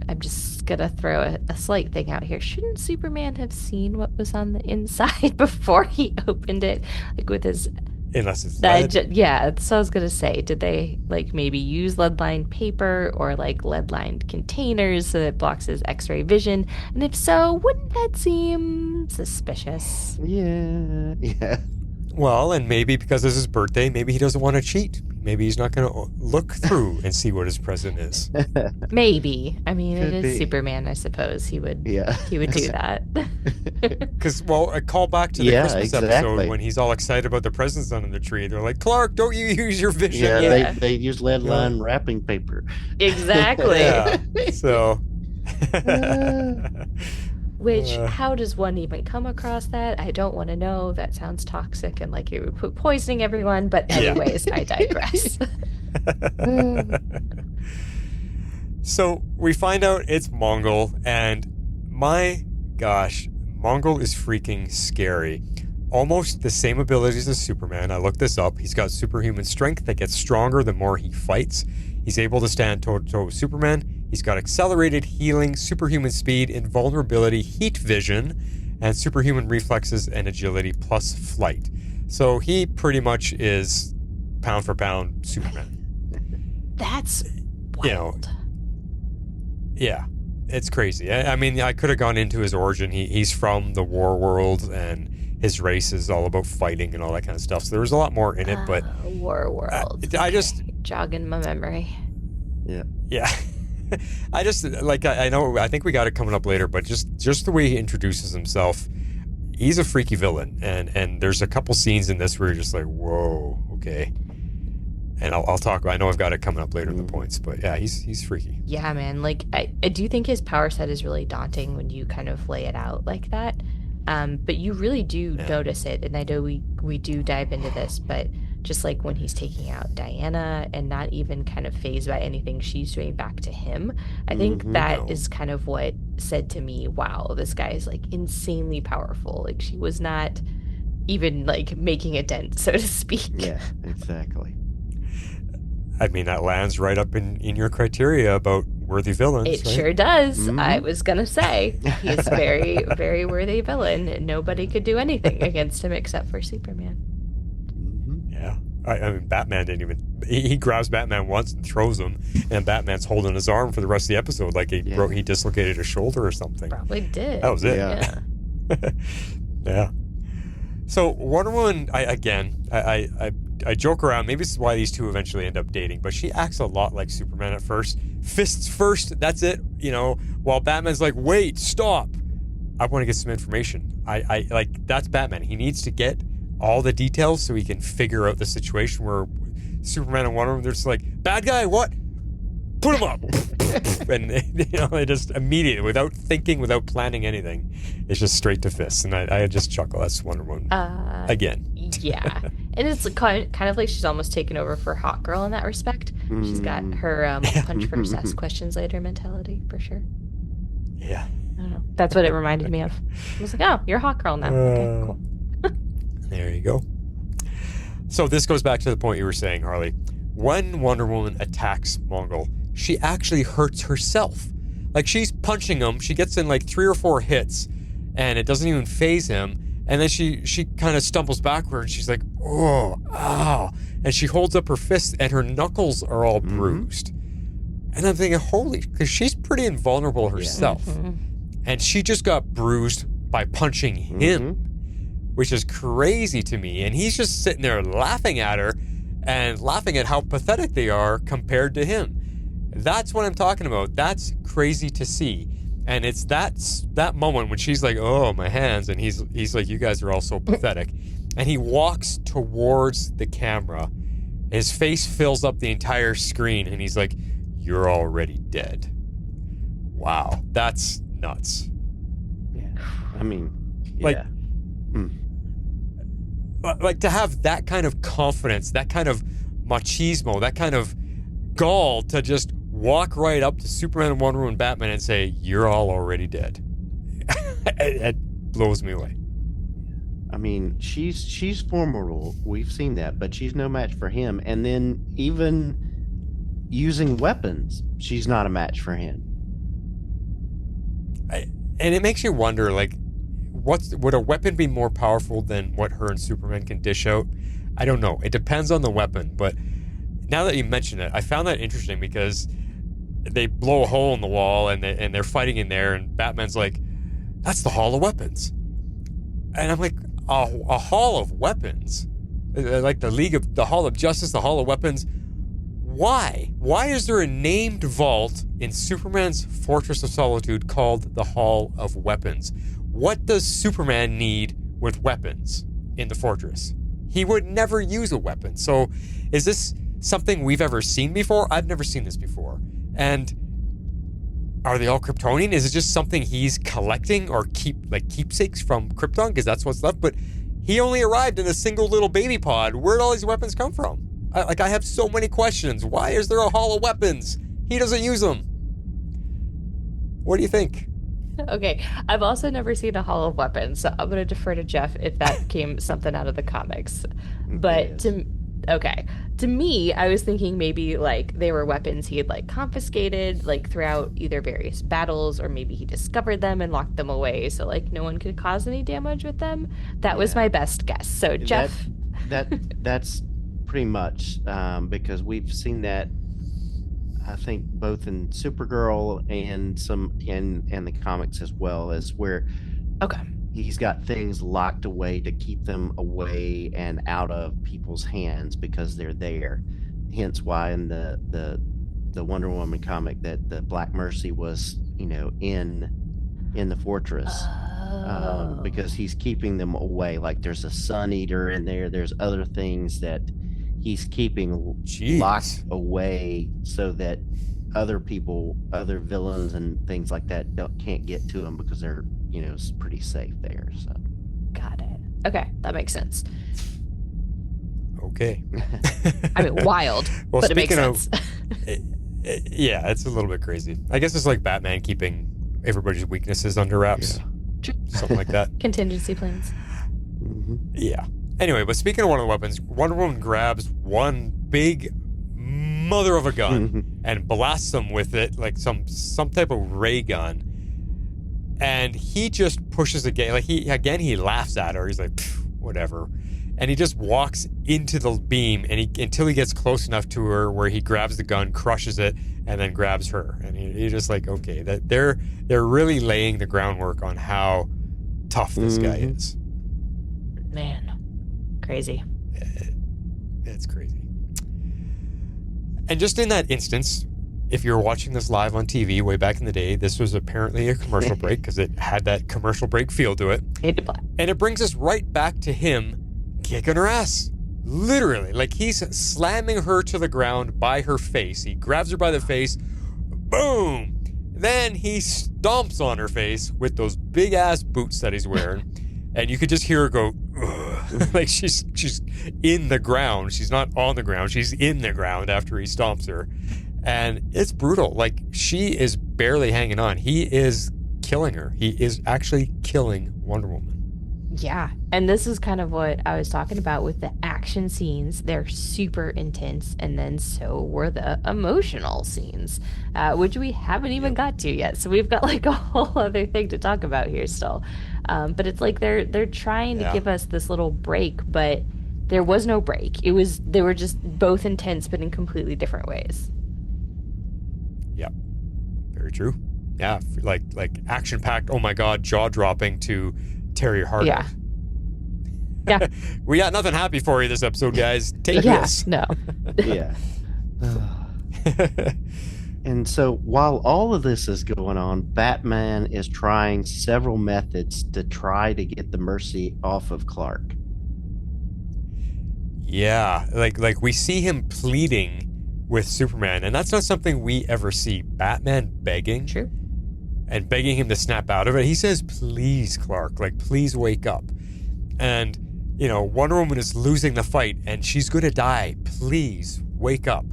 I'm just gonna throw a slight thing out here. Shouldn't Superman have seen what was on the inside before he opened it? Like with his Unless it's lead. yeah, so I was gonna say, did they like maybe use lead-lined paper or like lead-lined containers so that it blocks his X-ray vision? And if so, wouldn't that seem suspicious? Yeah. Yeah. Well, and maybe because it's his birthday, maybe he doesn't want to cheat. Maybe he's not going to look through and see what his present is. Maybe. I mean, Could it is be. Superman, I suppose. He would Yeah. do that. Because, well, I call back to the Yeah, Christmas episode exactly. when he's all excited about the presents under the tree. They're like, Clark, don't you use your vision? Yeah, Yeah. they use lead line wrapping paper. Exactly. Yeah. So. Which, how does one even come across that? I don't want to know. That sounds toxic and like you're poisoning everyone. But anyways, I digress. So we find out it's Mongol, and my gosh, Mongol is freaking scary. Almost the same abilities as Superman. I looked this up. He's got superhuman strength that gets stronger the more he fights. He's able to stand toe-to-toe with Superman. He's got accelerated healing, superhuman speed, invulnerability, heat vision, and superhuman reflexes and agility plus flight. So he pretty much is pound for pound Superman. That's wild. You know, yeah, it's crazy. I mean, I could have gone into his origin. He's from the war world, and his race is all about fighting and all that kind of stuff. So there was a lot more in it, but War World. I just Okay, jogging my memory. yeah. I just like I know I think we got it coming up later, but just the way he introduces himself, he's a freaky villain, and there's a couple scenes in this where you're just like, whoa, okay. And I'll talk. I know I've got it coming up later in the points, but yeah, he's freaky. Yeah, man. Like I do think his power set is really daunting when you kind of lay it out like that. But you really do notice it, and I know we do dive into this, but just like when he's taking out Diana and not even kind of fazed by anything she's doing back to him, I think that is kind of what said to me, wow, this guy is like insanely powerful. Like she was not even like making a dent, so to speak. Yeah, exactly. I mean, that lands right up in your criteria about worthy villains. It right? sure does. I was gonna say he's very, very worthy villain. Nobody could do anything against him except for Superman. Yeah. I mean, Batman didn't even... He grabs Batman once and throws him, and Batman's holding his arm for the rest of the episode like he dislocated his shoulder or something. Probably did. That was it. Yeah. Yeah. So Wonder Woman, I joke around. Maybe this is why these two eventually end up dating, but she acts a lot like Superman at first. Fists first, that's it. You know, while Batman's like, wait, stop. I want to get some information. I like, that's Batman. He needs to get all the details so he can figure out the situation, where Superman and Wonder Woman, they're just like, bad guy, what? Put him up. And, you know, they just immediately, without thinking, without planning anything, it's just straight to fists. And I just chuckle. That's Wonder Woman. Again. Yeah. And it's kind of like she's almost taken over for Hot Girl in that respect. She's got her punch first, ask questions later mentality, for sure. Yeah. I don't know. That's what it reminded me of. I was like, oh, you're a Hot Girl now. Okay, cool. There you go. So this goes back to the point you were saying, Harley. When Wonder Woman attacks Mongol, she actually hurts herself. Like, she's punching him. She gets in like 3 or 4 hits, and it doesn't even faze him. And then she kind of stumbles backward, and she's like, oh, ow. And she holds up her fist, and her knuckles are all bruised. And I'm thinking, holy, because she's pretty invulnerable herself. And she just got bruised by punching him, which is crazy to me. And he's just sitting there laughing at her and laughing at how pathetic they are compared to him. That's what I'm talking about. That's crazy to see. And it's that moment when she's like, oh, my hands. And he's like, you guys are all so pathetic. And he walks towards the camera. His face fills up the entire screen. And he's like, you're already dead. Wow. That's nuts. Yeah. I mean, Like, yeah. like to have that kind of confidence, that kind of machismo, that kind of gall to just walk right up to Superman, Wonder Woman, Batman and say, "You're all already dead." It blows me away. I mean, she's formidable. We've seen that, but she's no match for him. And then even using weapons, she's not a match for him. And it makes you wonder, like, would a weapon be more powerful than what her and Superman can dish out? I don't know. It depends on the weapon. But now that you mention it, I found that interesting because they blow a hole in the wall and they're fighting in there, and Batman's like, "That's the Hall of Weapons." And I'm like, a Hall of Weapons? Like the Hall of Justice, the Hall of Weapons? Why? Why is there a named vault in Superman's Fortress of Solitude called the Hall of Weapons? What does Superman need with weapons in the fortress? He would never use a weapon. So is this something we've ever seen before? I've never seen this before. And are they all Kryptonian? Is it just something he's collecting or keepsakes from Krypton? Because that's what's left. But he only arrived in a single little baby pod. Where'd all these weapons come from? I have so many questions. Why is there a Hall of Weapons? He doesn't use them. What do you think? Okay, I've also never seen a Hall of Weapons, so I'm going to defer to Jeff if that came something out of the comics. But to me, I was thinking maybe like they were weapons he had like confiscated like throughout either various battles, or maybe he discovered them and locked them away so like no one could cause any damage with them. That was my best guess. So Jeff, that's pretty much because we've seen that. I think both in Supergirl and some in the comics as well, as where he's got things locked away to keep them away and out of people's hands because they're there. Hence why in the Wonder Woman comic that the Black Mercy was, in the fortress. Because he's keeping them away. Like there's a Sun Eater in there. There's other things that he's keeping locked away so that other people, other villains and things like that can't get to him because they're, pretty safe there. So got it. Okay, that makes sense. Okay. I mean, wild, well, but it makes sense. Yeah, it's a little bit crazy. I guess it's like Batman keeping everybody's weaknesses under wraps. Yeah. Something like that. Contingency plans. Mm-hmm. Yeah. Anyway, but speaking of one of the weapons, Wonder Woman grabs one big mother of a gun and blasts him with it, like some type of ray gun. And he just pushes again. Like he laughs at her. He's like, whatever. And he just walks into the beam until he gets close enough to her where he grabs the gun, crushes it, and then grabs her. And he's just like, okay, that they're really laying the groundwork on how tough this guy is. Man, crazy. It's crazy. And just in that instance, if you're watching this live on TV way back in the day, this was apparently a commercial break because it had that commercial break feel to it. And it brings us right back to him kicking her ass. Literally. Like he's slamming her to the ground by her face. He grabs her by the face. Boom! Then he stomps on her face with those big ass boots that he's wearing. And you could just hear her go, ugh. Like she's in the ground. She's not on the ground. She's in the ground after he stomps her. And it's brutal. Like she is barely hanging on. He is killing her. He is actually killing Wonder Woman. Yeah. And this is kind of what I was talking about with the action scenes. They're super intense. And then so were the emotional scenes, which we haven't even got to yet. So we've got like a whole other thing to talk about here still. But it's like they're trying to give us this little break, but there was no break. They were just both intense, but in completely different ways. Yep. Very true. Yeah. Like action-packed, oh my God, jaw-dropping to Terry Harder. Yeah. Yeah. We got nothing happy for you this episode, guys. Take this. No. Yeah. And so while all of this is going on, Batman is trying several methods to try to get the mercy off of Clark. Yeah. Like we see him pleading with Superman, and that's not something we ever see. Batman begging. True. And begging him to snap out of it. He says, please, Clark, like, please wake up. And Wonder Woman is losing the fight and she's going to die. Please wake up.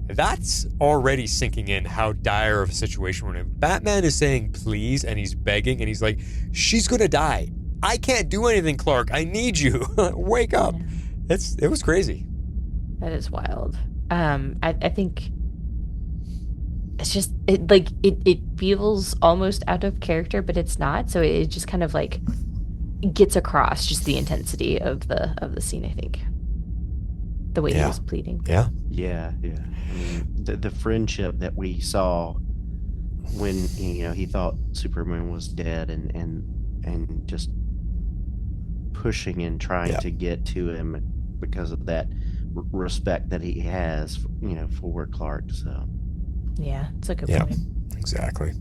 That's already sinking in how dire of a situation we're in. Batman is saying please, and he's begging, and he's like, she's going to die. I can't do anything, Clark. I need you. Wake up. Yeah. It was crazy. That is wild. I think it's just it feels almost out of character, but it's not. So it just kind of like gets across just the intensity of the scene, I think. The way he was pleading. Yeah. Yeah. I mean, the friendship that we saw when he thought Superman was dead, and just pushing and trying to get to him because of that respect that he has, for Clark. So yeah, it's a good point. Exactly.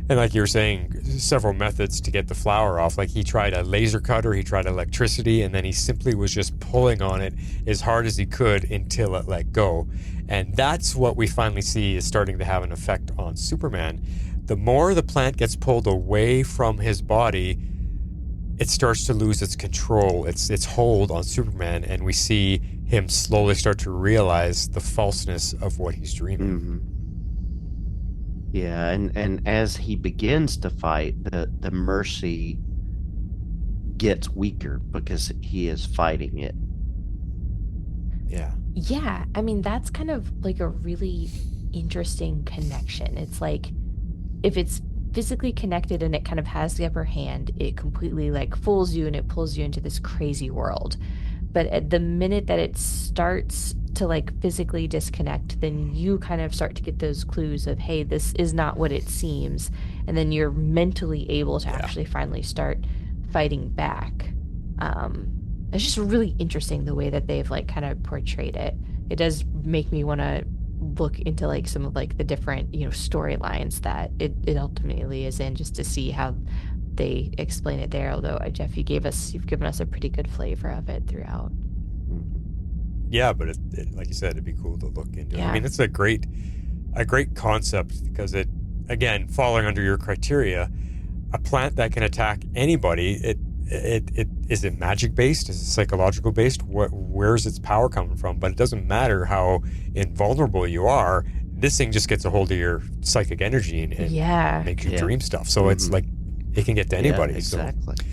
And like you were saying, several methods to get the flower off. Like he tried a laser cutter, he tried electricity, and then he simply was just pulling on it as hard as he could until it let go. And that's what we finally see is starting to have an effect on Superman. The more the plant gets pulled away from his body, it starts to lose its control, its hold on Superman, and we see him slowly start to realize the falseness of what he's dreaming. Mm-hmm. Yeah, and as he begins to fight, the mercy gets weaker because he is fighting it. Yeah. Yeah, I mean, that's kind of like a really interesting connection. It's like, if it's physically connected and it kind of has the upper hand, it completely like fools you and it pulls you into this crazy world. But at the minute that it starts to like physically disconnect, then you kind of start to get those clues of, hey, this is not what it seems. And then you're mentally able to actually finally start fighting back. It's just really interesting the way that they've like kind of portrayed it. It does make me want to look into like some of like the different, storylines that it ultimately is in, just to see how they explain it there. Although Jeff, you've given us a pretty good flavor of it throughout. Yeah, but it, like you said, it'd be cool to look into. Yeah. I mean, it's a great concept because it, again, falling under your criteria, a plant that can attack anybody. It is it magic based? Is it psychological based? Where's its power coming from? But it doesn't matter how invulnerable you are. This thing just gets a hold of your psychic energy and makes you dream stuff. So it's like it can get to anybody. Yeah, exactly. So.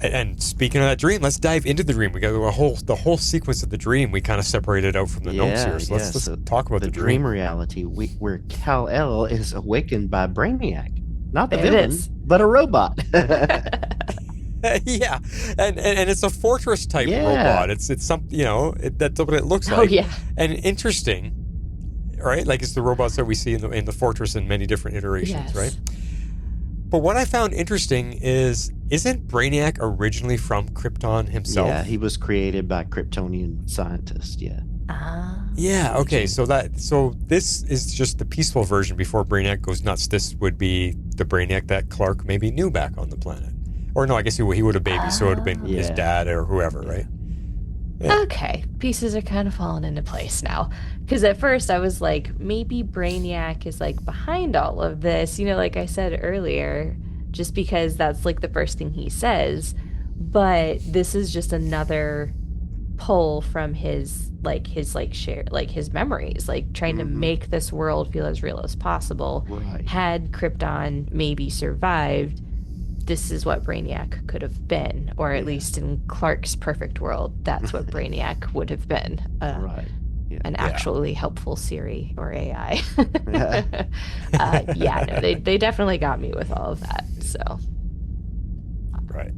And speaking of that dream, let's dive into the dream. We got the whole sequence of the dream. We kind of separated out from the notes here. So let's talk about the dream reality, where Kal-el is awakened by Brainiac, not the villain, but a robot. Yeah, and it's a fortress type robot. It's something, that's what it looks like. Oh yeah, and interesting, right? Like it's the robots that we see in the fortress in many different iterations, right? But what I found interesting isn't Brainiac originally from Krypton himself? Yeah, he was created by Kryptonian scientists. Yeah. Yeah. Okay. So this is just the peaceful version before Brainiac goes nuts. This would be the Brainiac that Clark maybe knew back on the planet. Or no, I guess he would have baby, so it would have been his dad or whoever, right? Yeah. Okay, pieces are kind of falling into place now. Because at first I was like, maybe Brainiac is like behind all of this, like I said earlier, just because that's like the first thing he says. But this is just another pull from his memories, like trying to make this world feel as real as possible. Right. Had Krypton maybe survived, this is what Brainiac could have been, or at least in Clark's perfect world, that's what Brainiac would have been. Right. Yeah. An actually helpful Siri or AI. They definitely got me with all of that. So. Right.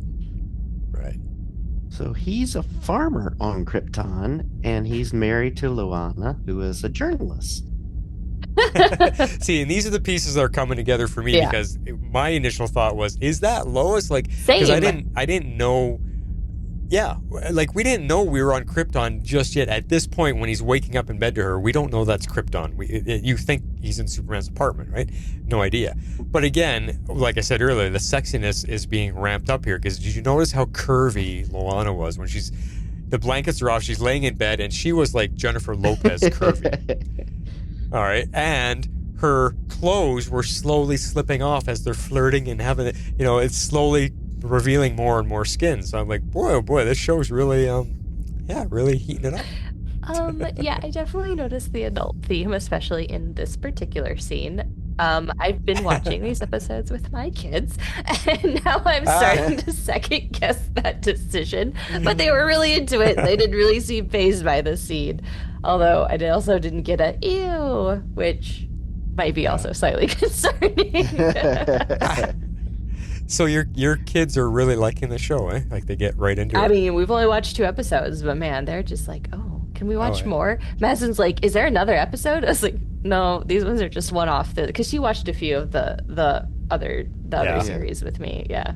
So he's a farmer on Krypton, and he's married to Loana, who is a journalist. See, and these are the pieces that are coming together for me because my initial thought was, is that Lois? Like, because I didn't know. Yeah, like we didn't know we were on Krypton just yet. At this point, when he's waking up in bed to her, we don't know that's Krypton. You think he's in Superman's apartment, right? No idea. But again, like I said earlier, the sexiness is being ramped up here because did you notice how curvy Loana was when the blankets are off, she's laying in bed, and she was like Jennifer Lopez curvy. All right, and her clothes were slowly slipping off as they're flirting and having it. It's slowly revealing more and more skin. So I'm like, boy, oh boy, this show's really, really heating it up. Yeah, I definitely noticed the adult theme, especially in this particular scene. I've been watching these episodes with my kids, and now I'm starting to second guess that decision. But they were really into it. They didn't really seem fazed by the scene. Although I also didn't get a ew, which might be also slightly concerning. So your kids are really liking the show, eh? Like they get right into it. I mean, we've only watched 2 episodes, but man, they're just like, oh, can we watch more? Madison's like, is there another episode? I was like, no, these ones are just one-off. Because she watched a few of the other series with me. Yeah.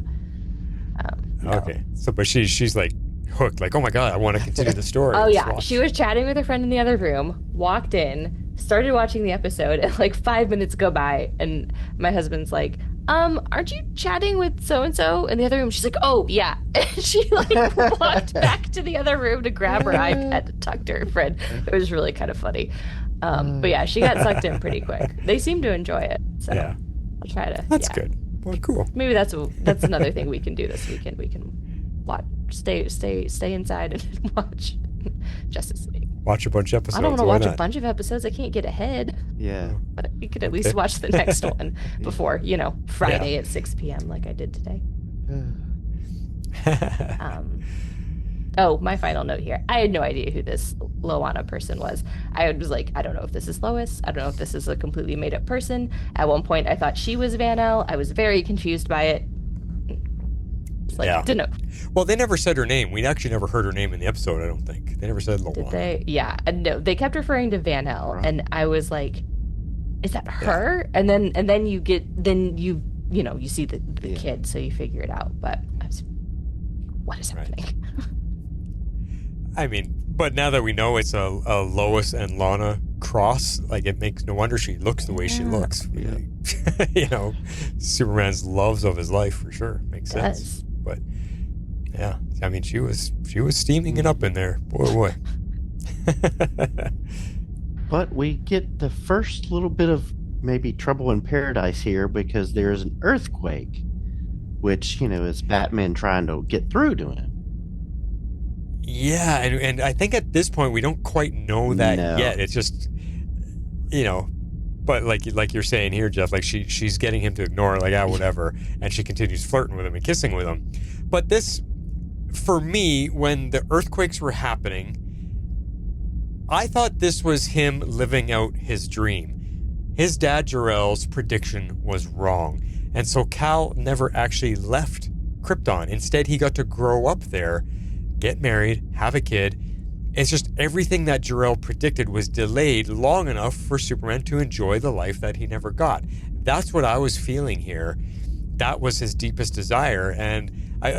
No. Okay. So, but she's like hooked. Like, oh my god, I want to continue the story. Oh yeah, she was chatting with her friend in the other room. Walked in, started watching the episode, and like 5 minutes go by, and my husband's like, aren't you chatting with so-and-so in the other room? She's like, oh, yeah. And she, like, walked back to the other room to grab her iPad and talk to her friend. It was really kind of funny. But yeah, she got sucked in pretty quick. They seem to enjoy it. So yeah. I'll try to. That's good. Well, cool. Maybe that's another thing we can do this weekend. We can watch, stay inside and watch Justice League. Watch a bunch of episodes. I don't want to watch a bunch of episodes. I can't get ahead. Yeah. But we could at least watch the next one before, Friday at 6 p.m. like I did today. My final note here. I had no idea who this Loana person was. I was like, I don't know if this is Lois. I don't know if this is a completely made-up person. At one point, I thought she was Van-El. I was very confused by it. Didn't know. Well, they never said her name. We actually never heard her name in the episode, I don't think. They never said Loana. Did they? Yeah. No, they kept referring to Van-El, and I was like, is that her? And then you see the kid, so you figure it out. But I was, what is happening? Right. I mean, but now that we know it's a Lois and Lana cross, like it makes no wonder she looks the way she looks. Yeah. Superman's loves of his life for sure. Makes sense. But yeah, I mean, she was steaming it up in there. Boy. But we get the first little bit of maybe trouble in paradise here because there's an earthquake, which, is Batman trying to get through to him. Yeah, and I think at this point we don't quite know that yet. It's just, but like you're saying here, Jeff, like she's getting him to ignore it, like, whatever, and she continues flirting with him and kissing with him. But this, for me, when the earthquakes were happening, I thought this was him living out his dream. His dad Jor-El's prediction was wrong, and so Kal never actually left Krypton. Instead, he got to grow up there, get married, have a kid. It's just everything that Jor-El predicted was delayed long enough for Superman to enjoy the life that he never got. That's what I was feeling here. That was his deepest desire. And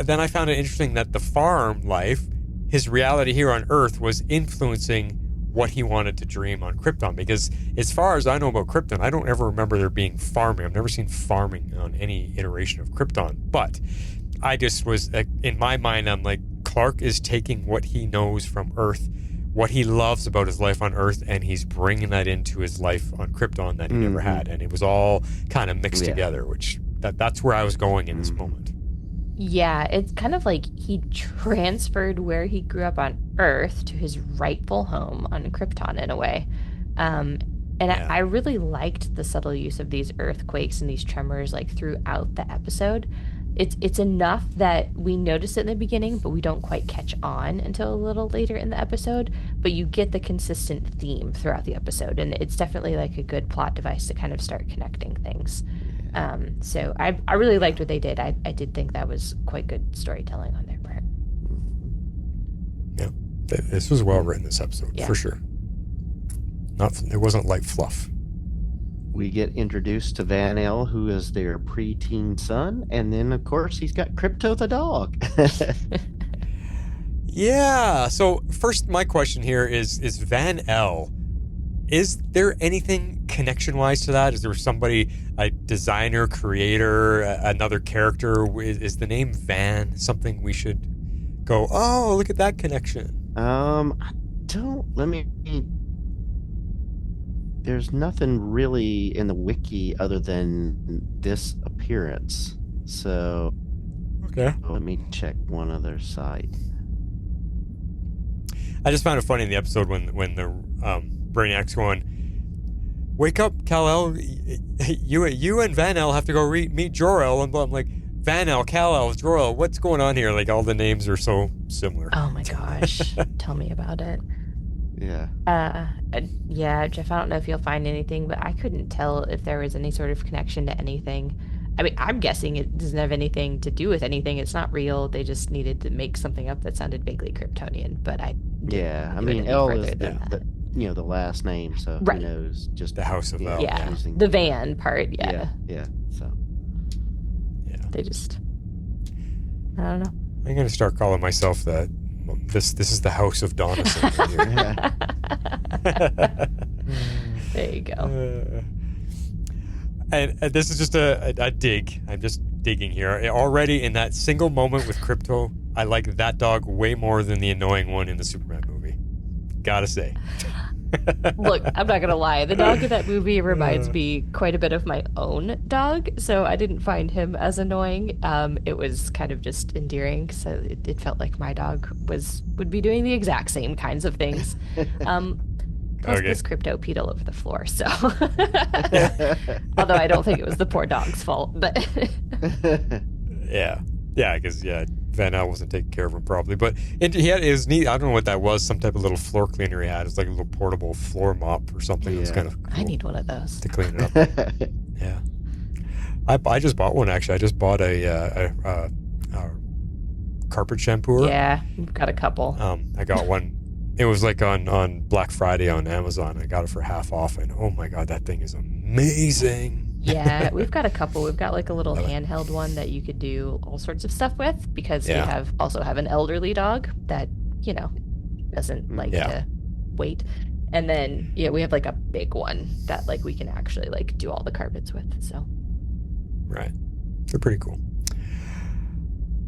then I found it interesting that the farm life, his reality here on Earth, was influencing what he wanted to dream on Krypton. Because as far as I know about Krypton, I don't ever remember there being farming. I've never seen farming on any iteration of Krypton. But I just was, in my mind, I'm like, Clark is taking what he knows from Earth, what he loves about his life on Earth, and he's bringing that into his life on Krypton that he never had. And it was all kind of mixed together, which that's where I was going in this moment. Yeah, it's kind of like he transferred where he grew up on Earth to his rightful home on Krypton in a way. I really liked the subtle use of these earthquakes and these tremors like throughout the episode. It's enough that we notice it in the beginning, but we don't quite catch on until a little later in the episode. But you get the consistent theme throughout the episode, and it's definitely like a good plot device to kind of start connecting things. So I really liked what they did. I did think that was quite good storytelling on their part. Yeah, this was well written, this episode, for sure. It wasn't like fluff. We get introduced to Van-El, who is their preteen son, and then, of course, he's got Krypto the dog. Yeah, so first, my question here is Van-El, is there anything connection-wise to that? Is there somebody, a designer, creator, another character? Is the name Van something we should go, oh, look at that connection? There's nothing really in the wiki other than this appearance. So Okay. Let me check one other site. I just found it funny in the episode when the Brainiac's going, "Wake up, Kal-el! You and Van-El have to go meet Jor-El." And I'm like, Van-El, Kal-el, Jor-El, what's going on here? Like, all the names are so similar. Oh my gosh. Tell me about it. Yeah. Yeah, Jeff, I don't know if you'll find anything, but I couldn't tell if there was any sort of connection to anything. I mean, I'm guessing it doesn't have anything to do with anything. It's not real. They just needed to make something up that sounded vaguely Kryptonian, but I mean, L is the last name, so right. Who knows? Just the House of L. Yeah, choosing the van part, yeah. Yeah, so. Yeah. They just, I don't know. I'm going to start calling myself that. This is the House of Donison. There you go. And this is just a dig. I'm just digging here. Already in that single moment with Krypto, I like that dog way more than the annoying one in the Superman movie. Gotta say. Look, I'm not gonna lie. The dog in that movie reminds me quite a bit of my own dog, so I didn't find him as annoying. It was kind of just endearing, so it felt like my dog would be doing the exact same kinds of things. Plus, this Krypto peed all over the floor, so. Although I don't think it was the poor dog's fault, but. Yeah, because Van-El wasn't taking care of him properly, but he had his neat. I don't know what that was. Some type of little floor cleaner he had. It was like a little portable floor mop or something. Yeah. It was kind of cool I need one of those to clean it up. Yeah, I just bought one actually. I just bought a carpet shampooer. Yeah, we've got a couple. I got one. It was like on Black Friday on Amazon. I got it for half off, and oh my god, that thing is amazing. Yeah, we've got a couple. We've got like a little handheld one that you could do all sorts of stuff with because we also have an elderly dog that, doesn't like to wait. And then, we have like a big one that like we can actually like do all the carpets with. So. Right. They're pretty cool.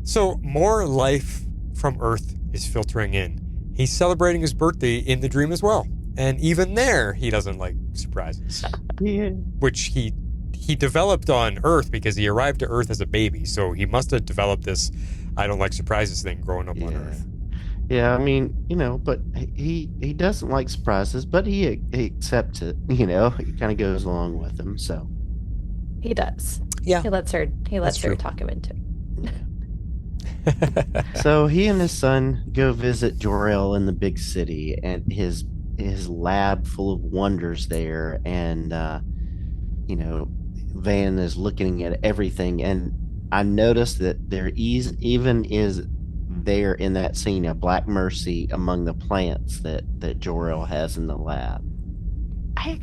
So more life from Earth is filtering in. He's celebrating his birthday in the dream as well. And even there, he doesn't like surprises. Yeah. Which he developed on Earth because he arrived to Earth as a baby. So he must have developed this I don't like surprises thing growing up on Earth. Yeah, I mean, but he doesn't like surprises, but he accepts it, He kind of goes along with them, so. He does. Yeah. He lets her talk him into it. So he and his son go visit Jor-El in the big city and his lab full of wonders there, and Van is looking at everything, and I noticed that there even is there in that scene a black mercy among the plants that Jor-El has in the lab. I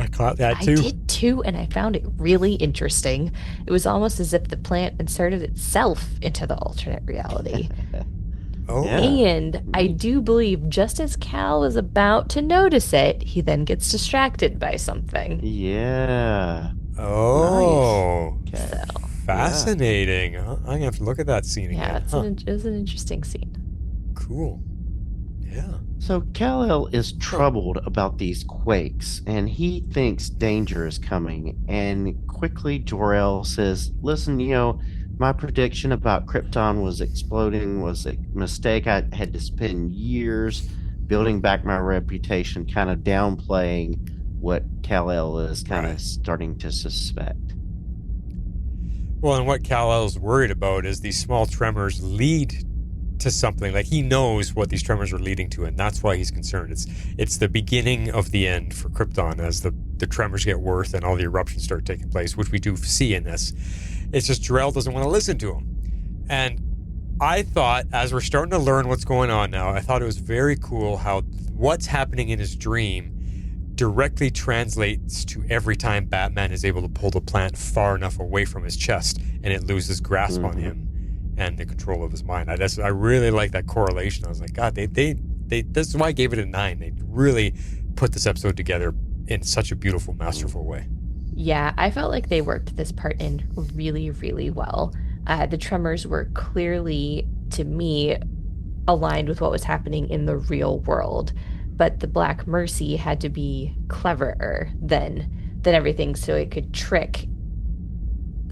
caught that too. I did too, and I found it really interesting. It was almost as if the plant inserted itself into the alternate reality. Oh. Yeah. And I do believe just as Kal is about to notice it, he then gets distracted by something. Yeah. Oh. Nice. Okay. So, Fascinating. I'm going to have to look at that scene yeah, again. it was an interesting scene. Cool. Yeah. So Kal-el is troubled about these quakes, and he thinks danger is coming. And quickly Jor-El says, listen, my prediction about Krypton was exploding was a mistake. I had to spend years building back my reputation, kind of downplaying what Kal-el is kind of starting to suspect. Well, and what Kal-el's worried about is these small tremors lead to something. Like, he knows what these tremors are leading to, and that's why he's concerned. It's the beginning of the end for Krypton as the tremors get worse and all the eruptions start taking place, which we do see in this. It's just Jor-El doesn't want to listen to him. And I thought, as we're starting to learn what's going on now, I thought it was very cool how what's happening in his dream directly translates to every time Batman is able to pull the plant far enough away from his chest and it loses grasp on him and the control of his mind. I really like that correlation. I was like, God, they this is why I gave it a 9. They really put this episode together in such a beautiful, masterful way. Yeah, I felt like they worked this part in really, really well. The tremors were clearly, to me, aligned with what was happening in the real world. But the Black Mercy had to be cleverer than everything, so it could trick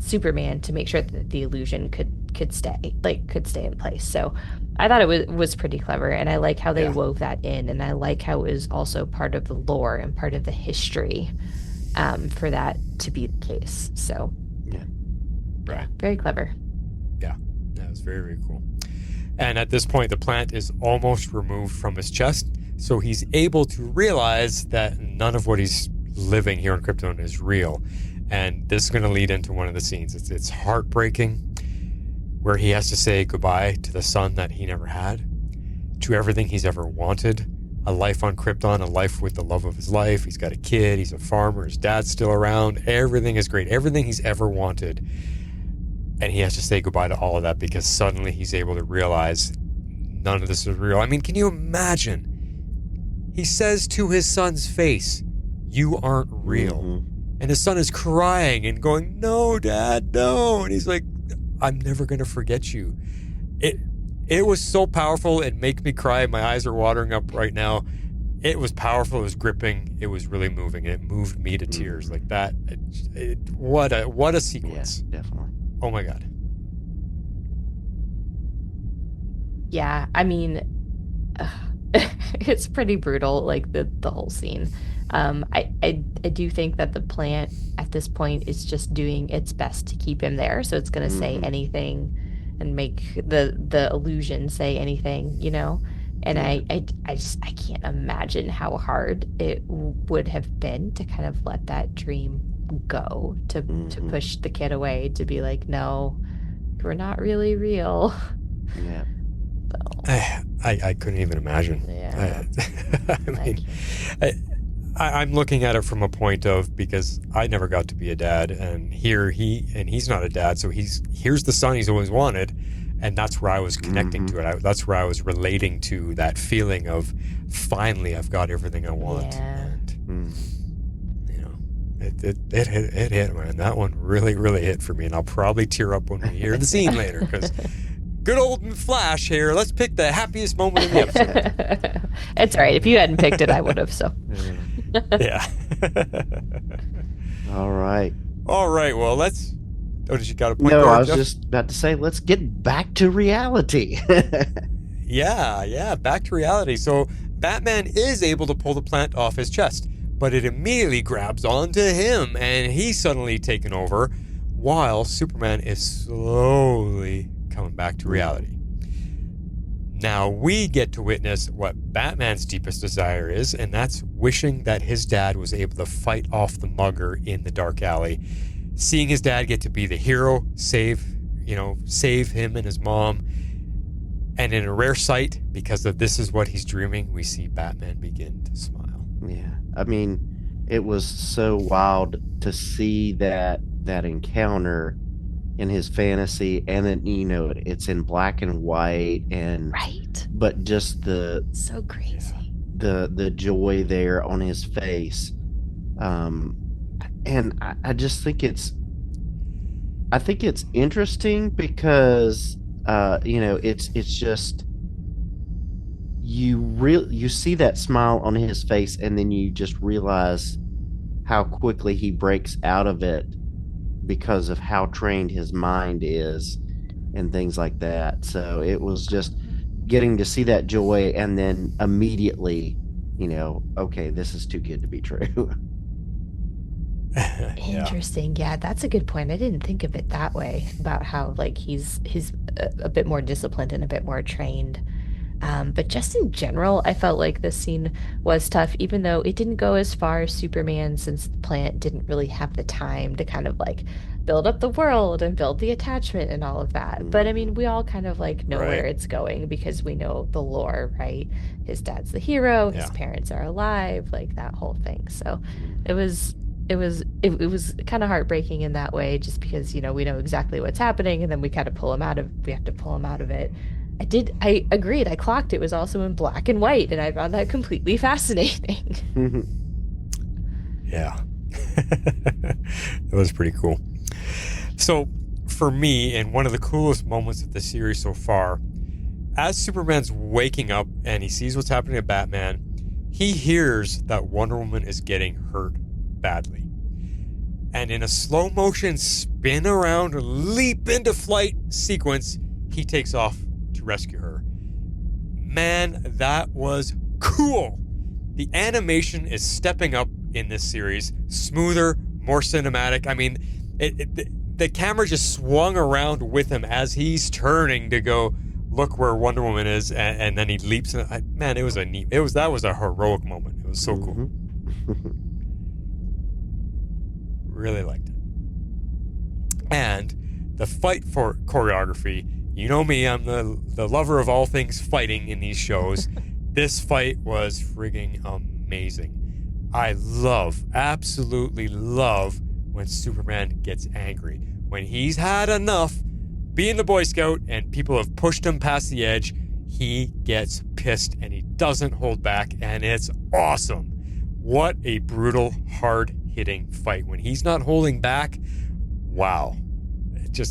Superman to make sure that the illusion could could stay in place. So I thought it was pretty clever, and I like how they wove that in, and I like how it was also part of the lore and part of the history for that to be the case. So very clever. Yeah, that was very, very cool. And at this point, the plant is almost removed from his chest, so he's able to realize that none of what he's living here on Krypton is real. And this is going to lead into one of the scenes. It's heartbreaking, where he has to say goodbye to the son that he never had, to everything he's ever wanted, a life on Krypton, a life with the love of his life. He's got a kid, he's a farmer, his dad's still around, everything is great, everything he's ever wanted. And he has to say goodbye to all of that because suddenly he's able to realize none of this is real. I mean, can you imagine? He says to his son's face, "You aren't real." Mm-hmm. And his son is crying and going, "No, Dad, no." And he's like, "I'm never going to forget you." It was so powerful. It makes me cry. My eyes are watering up right now. It was powerful. It was gripping. It was really moving. It moved me to tears like that. What a sequence. Yeah, definitely. Oh my God. Yeah, I mean, it's pretty brutal, like the whole scene. I do think that the plant at this point is just doing its best to keep him there, so it's gonna say anything and make the illusion say anything, you know. And I can't imagine how hard it would have been to kind of let that dream go, to push the kid away, to be like, no, we're not really real. Yeah. So. I couldn't even imagine. Yeah. I mean, I'm looking at it from a point of, because I never got to be a dad, and he's not a dad, so here's the son he's always wanted, and that's where I was connecting to it. That's where I was relating to that feeling of finally I've got everything I want. Yeah. And, you know, it hit, man. That one really, really hit for me, and I'll probably tear up when we hear the scene later, because good old Flash here. Let's pick the happiest moment in the episode. It's all right. If you hadn't picked it, I would have. So. Yeah. All right. Well, let's. Oh, did you got a point? No, there, I was Jeff? just about to say, let's get back to reality. Yeah, back to reality. So Batman is able to pull the plant off his chest, but it immediately grabs onto him, and he's suddenly taken over, while Superman is slowly coming back to reality. Now we get to witness what Batman's deepest desire is, and that's wishing that his dad was able to fight off the mugger in the dark alley. Seeing his dad get to be the hero, save him and his mom. And in a rare sight, because of this is what he's dreaming, we see Batman begin to smile. Yeah. I mean, it was so wild to see that encounter in his fantasy, and then, you know, it's in black and white, and Right. but just So crazy. the joy there on his face. And I just think it's interesting because it's just you see that smile on his face, and then you just realize how quickly he breaks out of it because of how trained his mind is and things like that. So it was just getting to see that joy, and then immediately, okay, this is too good to be true. Interesting. Yeah, that's a good point. I didn't think of it that way, about how like he's a bit more disciplined and a bit more trained. But just in general, I felt like this scene was tough, even though it didn't go as far as Superman, since the plant didn't really have the time to kind of like build up the world and build the attachment and all of that. But I mean, we all kind of like know where it's going because we know the lore, right? His dad's the hero, his parents are alive, like that whole thing. So it was kind of heartbreaking in that way, just because, we know exactly what's happening, and then we have to pull him out of it. I agreed. I clocked it was also in black and white, and I found that completely fascinating. Yeah. That was pretty cool. So, for me, and one of the coolest moments of the series so far, as Superman's waking up and he sees what's happening to Batman, he hears that Wonder Woman is getting hurt badly. and in a slow motion spin around, leap into flight sequence, he takes off to rescue her. Man, that was cool. The animation is stepping up in this series. Smoother, more cinematic. I mean, the camera just swung around with him as he's turning to go look where Wonder Woman is, and then he leaps. Man, it was that was a heroic moment. It was so cool. Really liked it. And the fight for choreography, you know me, I'm the lover of all things fighting in these shows. This fight was frigging amazing. I absolutely love when Superman gets angry. When he's had enough being the Boy Scout and people have pushed him past the edge, he gets pissed and he doesn't hold back, and it's awesome. What a brutal, hard-hitting fight. When he's not holding back, wow.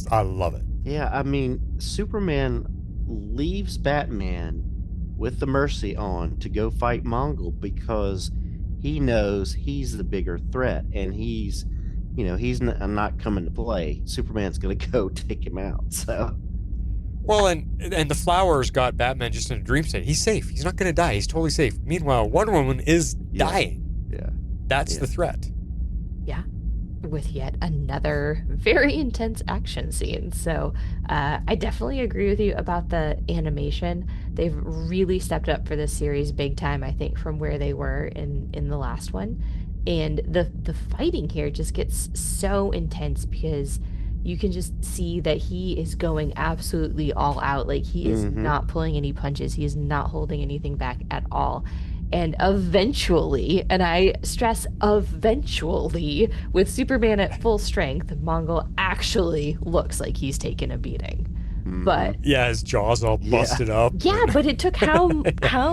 I love it. Yeah, I mean, Superman leaves Batman with the Mercy on to go fight Mongol because he knows he's the bigger threat, and he's not coming to play. Superman's going to go take him out. So, well, and the flowers got Batman just in a dream state. He's safe. He's not going to die. He's totally safe. Meanwhile, Wonder Woman is dying. Yeah, that's the threat. Yeah, with yet another very intense action scene. So I definitely agree with you about the animation. They've really stepped up for this series big time, I think, from where they were in the last one. And the fighting here just gets so intense because you can just see that he is going absolutely all out. Like, he is not pulling any punches. He is not holding anything back at all. And eventually, and I stress eventually, with Superman at full strength, Mongol actually looks like he's taken a beating. But yeah, his jaw's all busted up. Yeah, but it took how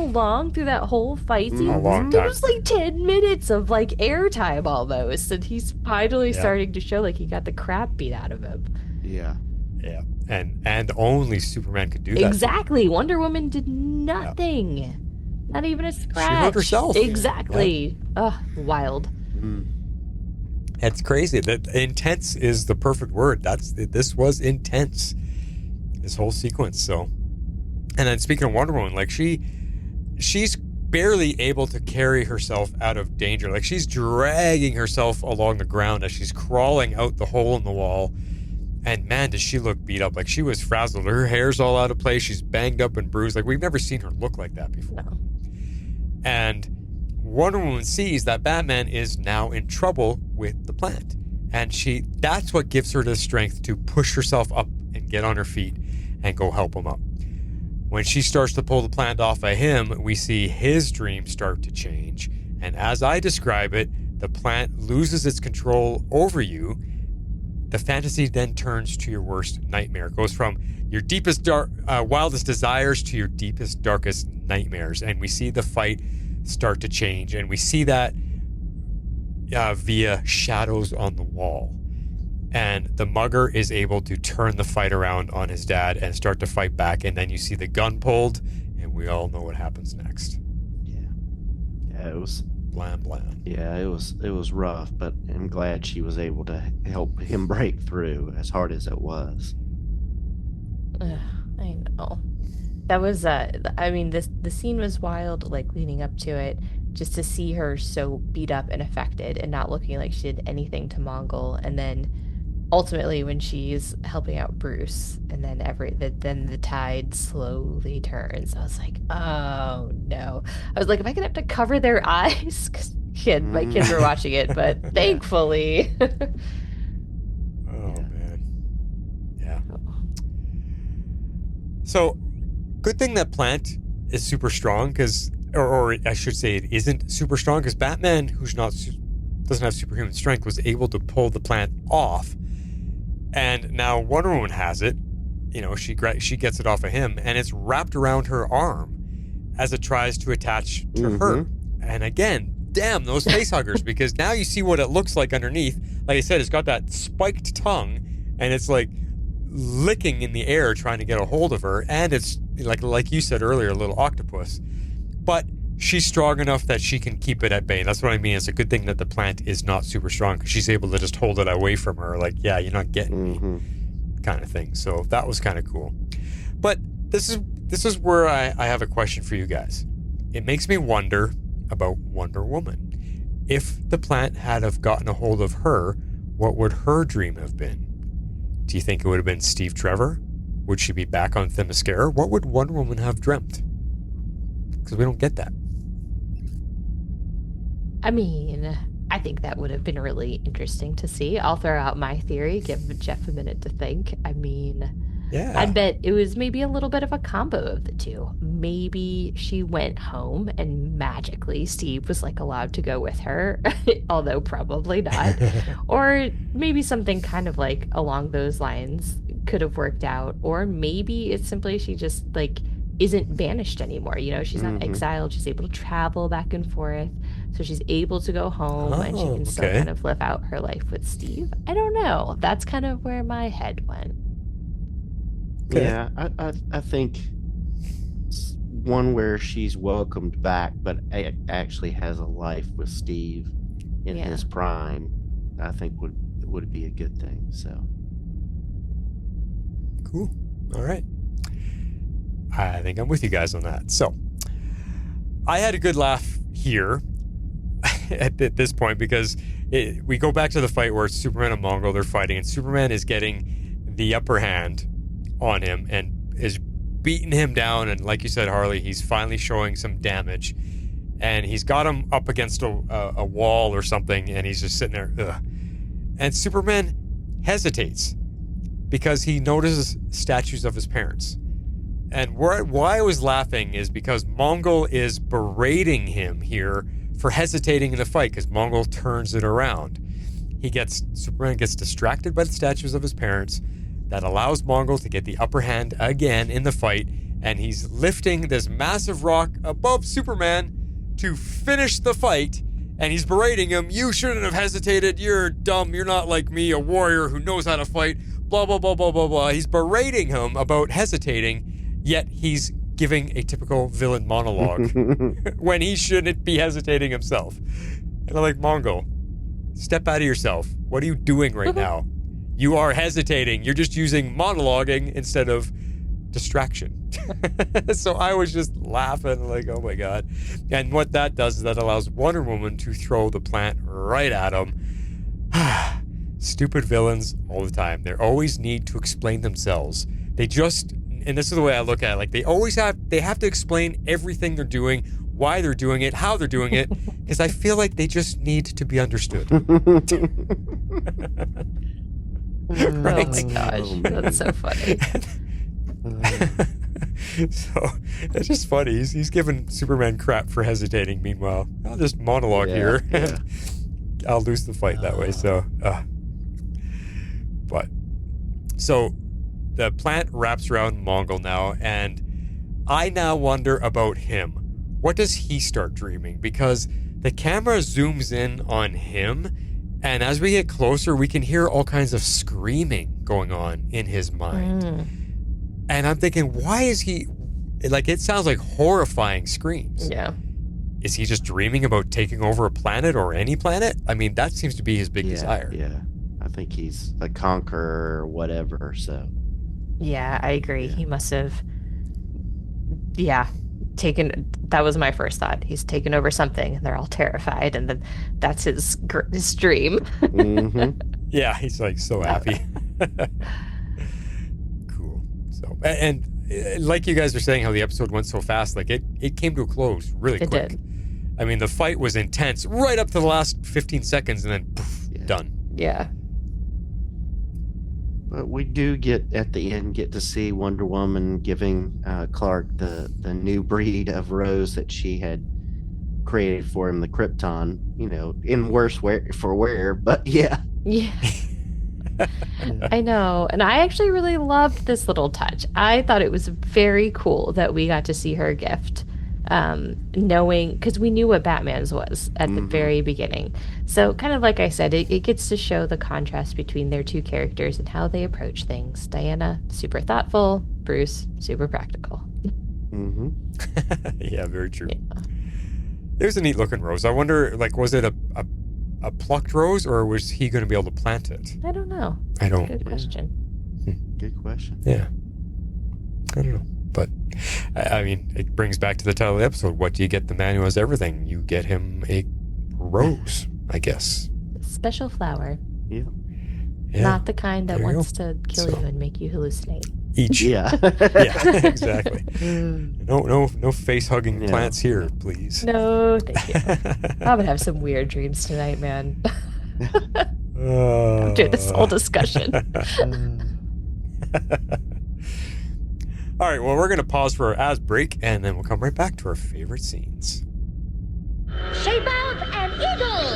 long through that whole fight scene? A long time. It was like 10 minutes of like airtime almost, and he's finally starting to show like he got the crap beat out of him. Yeah. Yeah. And only Superman could do that. Exactly. Wonder Woman did nothing. Yeah. Not even a scratch. She hurt herself. Exactly. Ugh, wild. It's crazy. That intense is the perfect word. This was intense. This whole sequence. So, and then speaking of Wonder Woman, like she's barely able to carry herself out of danger. Like, she's dragging herself along the ground as she's crawling out the hole in the wall. And man, does she look beat up. Like, she was frazzled. Her hair's all out of place. She's banged up and bruised. Like, we've never seen her look like that before. No. And Wonder Woman sees that Batman is now in trouble with the plant. And that's what gives her the strength to push herself up and get on her feet and go help him up. When she starts to pull the plant off of him, we see his dreams start to change. And as I describe it, the plant loses its control over you. The fantasy then turns to your worst nightmare. It goes from your deepest, wildest desires to your deepest, darkest nightmares. And we see the fight start to change. And we see that via shadows on the wall. And the mugger is able to turn the fight around on his dad and start to fight back. And then you see the gun pulled, and we all know what happens next. Yeah, it was blam blam. Yeah, it was rough, but I'm glad she was able to help him break through, as hard as it was. I know. That was the scene was wild, like leading up to it, just to see her so beat up and affected and not looking like she did anything to Mongol, and then ultimately when she's helping out Bruce, and then then the tide slowly turns. I was like, oh no. I was like, am I gonna have to cover their eyes? 'Cause my kids were watching it, but thankfully. Oh man. Yeah. So, good thing that plant is super strong, because, or I should say it isn't super strong, because Batman, who's doesn't have superhuman strength, was able to pull the plant off. And now Wonder Woman has it. You know, she gets it off of him, and it's wrapped around her arm as it tries to attach to her. And again, damn those face huggers, because now you see what it looks like underneath. Like I said, it's got that spiked tongue, and it's like licking in the air trying to get a hold of her, and it's like you said earlier, a little octopus. But she's strong enough that she can keep it at bay. That's what I mean. It's a good thing that the plant is not super strong because she's able to just hold it away from her. Like, yeah, you're not getting me, kind of thing. So that was kind of cool. But this is where I have a question for you guys. It makes me wonder about Wonder Woman. If the plant had have gotten a hold of her, what would her dream have been? Do you think it would have been Steve Trevor? Would she be back on Themyscira? What would Wonder Woman have dreamt? Because we don't get that. I mean, I think that would have been really interesting to see. I'll throw out my theory, give Jeff a minute to think. I mean, Yeah. I bet it was maybe a little bit of a combo of the two. Maybe she went home and magically Steve was like allowed to go with her, although probably not. Or maybe something kind of like along those lines could have worked out. Or maybe it's simply she just like isn't banished anymore. You know, she's not exiled. She's able to travel back and forth. So she's able to go home and she can still kind of live out her life with Steve. I don't know. That's kind of where my head went. Okay. Yeah, I think one where she's welcomed back, but actually has a life with Steve in his prime, I think would be a good thing. So Cool. All right. I think I'm with you guys on that. So I had a good laugh here at this point because we go back to the fight where it's Superman and Mongol, they're fighting, and Superman is getting the upper hand on him and is beating him down. And like you said, Harley, he's finally showing some damage. And he's got him up against a wall or something, and he's just sitting there. Ugh. And Superman hesitates because he notices statues of his parents. And why I was laughing is because Mongol is berating him here for hesitating in the fight because Mongol turns it around. Superman gets distracted by the statues of his parents. That allows Mongol to get the upper hand again in the fight, and he's lifting this massive rock above Superman to finish the fight, and he's berating him. You shouldn't have hesitated. You're dumb. You're not like me, a warrior who knows how to fight. Blah, blah, blah, blah, blah, blah. He's berating him about hesitating, yet he's giving a typical villain monologue when he shouldn't be hesitating himself. And I'm like, Mongol, step out of yourself. What are you doing right now? You are hesitating. You're just using monologuing instead of distraction. So I was just laughing like, oh my God. And what that does is that allows Wonder Woman to throw the plant right at him. Stupid villains all the time. They always need to explain themselves. They just, and this is the way I look at it, like they have to explain everything they're doing, why they're doing it, how they're doing it, because I feel like they just need to be understood. Right? Oh my gosh, that's so funny. So it's just funny. He's giving Superman crap for hesitating. Meanwhile, I'll just monologue here and I'll lose the fight that way. So, so the plant wraps around Mongol now, and I now wonder about him. What does he start dreaming? Because the camera zooms in on him. And as we get closer, we can hear all kinds of screaming going on in his mind. And I'm thinking, why is he... Like, it sounds like horrifying screams. Yeah. Is he just dreaming about taking over a planet or any planet? I mean, that seems to be his big desire. Yeah, I think he's a conqueror or whatever, so... Yeah, I agree. He must have... Yeah. That was my first thought. He's taken over something and they're all terrified, and then that's his dream. Yeah, he's like so happy. Cool. So, and like you guys are saying, how the episode went so fast, like it came to a close really quick. It did. I mean, the fight was intense right up to the last 15 seconds, and then poof, done. Yeah. But we do at the end get to see Wonder Woman giving Clark the new breed of rose that she had created for him, the Krypton, in worse for wear, but yeah. Yeah. I know. And I actually really loved this little touch. I thought it was very cool that we got to see her gift, knowing, because we knew what Batman's was at the very beginning. So kind of like I said, it gets to show the contrast between their two characters and how they approach things. Diana, super thoughtful. Bruce, super practical. Yeah, very true. Yeah. It was a neat looking rose. I wonder, like, was it a plucked rose, or was he going to be able to plant it? I don't know. I don't. Good question. Good question. Yeah. I don't know. But, I mean, it brings back to the title of the episode. What do you get the man who has everything? You get him a rose, I guess. Special flower. Yeah. Not the kind that There you wants go. to kill you and make you hallucinate. Each. Yeah. Yeah, exactly. No face-hugging plants here, please. No, thank you. I'm gonna have some weird dreams tonight, man. After this whole discussion. All right, well, we're going to pause for our ad break, and then we'll come right back to our favorite scenes. Shape out an eagle!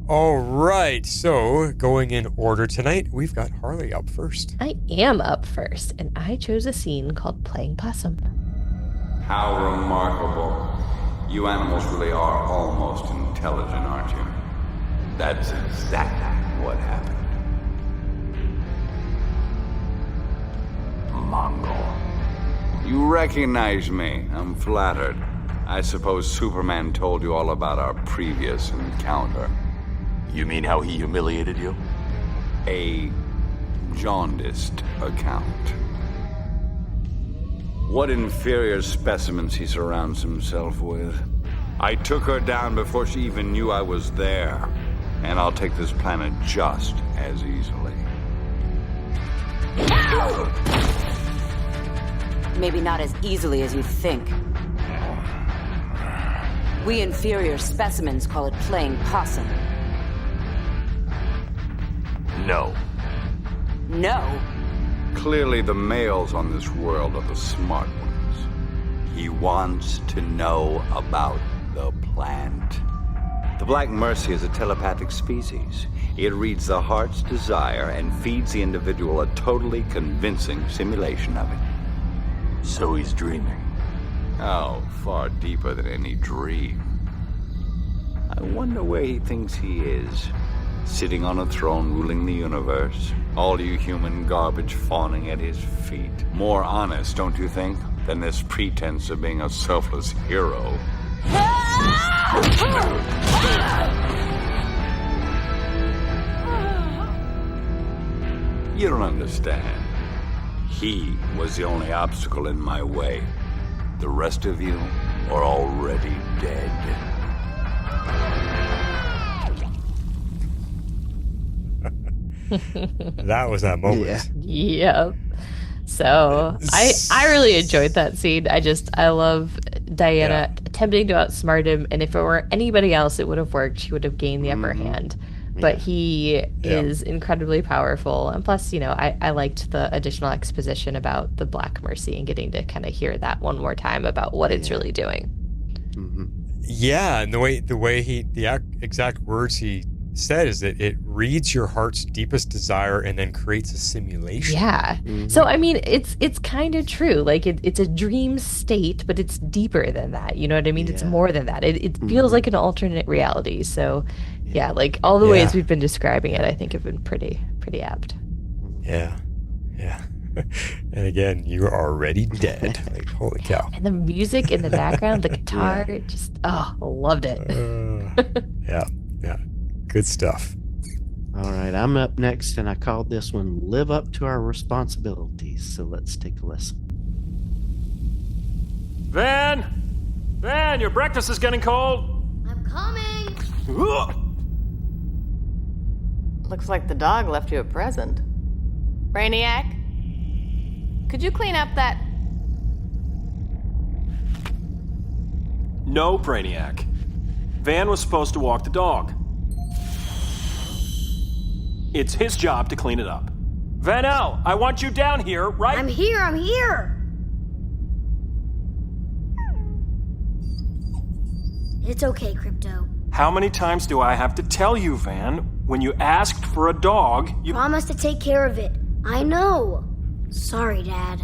All right, so going in order tonight, we've got Harley up first. I am up first, and I chose a scene called Playing Possum. How remarkable. You animals really are almost intelligent, aren't you? That's exactly what happened. Mongol. You recognize me. I'm flattered. I suppose Superman told you all about our previous encounter. You mean how he humiliated you? A jaundiced account. What inferior specimens he surrounds himself with. I took her down before she even knew I was there. And I'll take this planet just as easily. Maybe not as easily as you think. We inferior specimens call it playing possum. No. No? Clearly the males on this world are the smart ones. He wants to know about the plant. The Black Mercy is a telepathic species. It reads the heart's desire and feeds the individual a totally convincing simulation of it. So he's dreaming. Oh, far deeper than any dream. I wonder where he thinks he is. Sitting on a throne ruling the universe. All you human garbage fawning at his feet. More honest, don't you think, than this pretense of being a selfless hero? You don't understand. He was the only obstacle in my way. The rest of you are already dead. That was that moment. Yep. So I really enjoyed that scene. I love Diana attempting to outsmart him, and if it were anybody else, it would have worked. She would have gained the upper hand. But he is incredibly powerful, and plus, I liked the additional exposition about the Black Mercy and getting to kind of hear that one more time about what it's really doing. Yeah, and the way the exact words he said is that it reads your heart's deepest desire and then creates a simulation. Yeah. So I mean, it's kind of true. Like it's a dream state, but it's deeper than that. You know what I mean? It's more than that. It feels like an alternate reality. So yeah, like all the ways we've been describing it, I think have been pretty apt. Yeah. And again, you're already dead. Like, holy cow. And the music in the background, the guitar, just loved it. Yeah. Good stuff. All right, I'm up next, and I called this one Live Up to Our Responsibilities. So let's take a listen. Van, your breakfast is getting cold. I'm coming. Looks like the dog left you a present. Brainiac, could you clean up that... No, Brainiac. Van was supposed to walk the dog. It's his job to clean it up. Van-El, I want you down here, right? I'm here. It's okay, Krypto. How many times do I have to tell you, Van? When you asked for a dog, you... Promise to take care of it. I know. Sorry, Dad.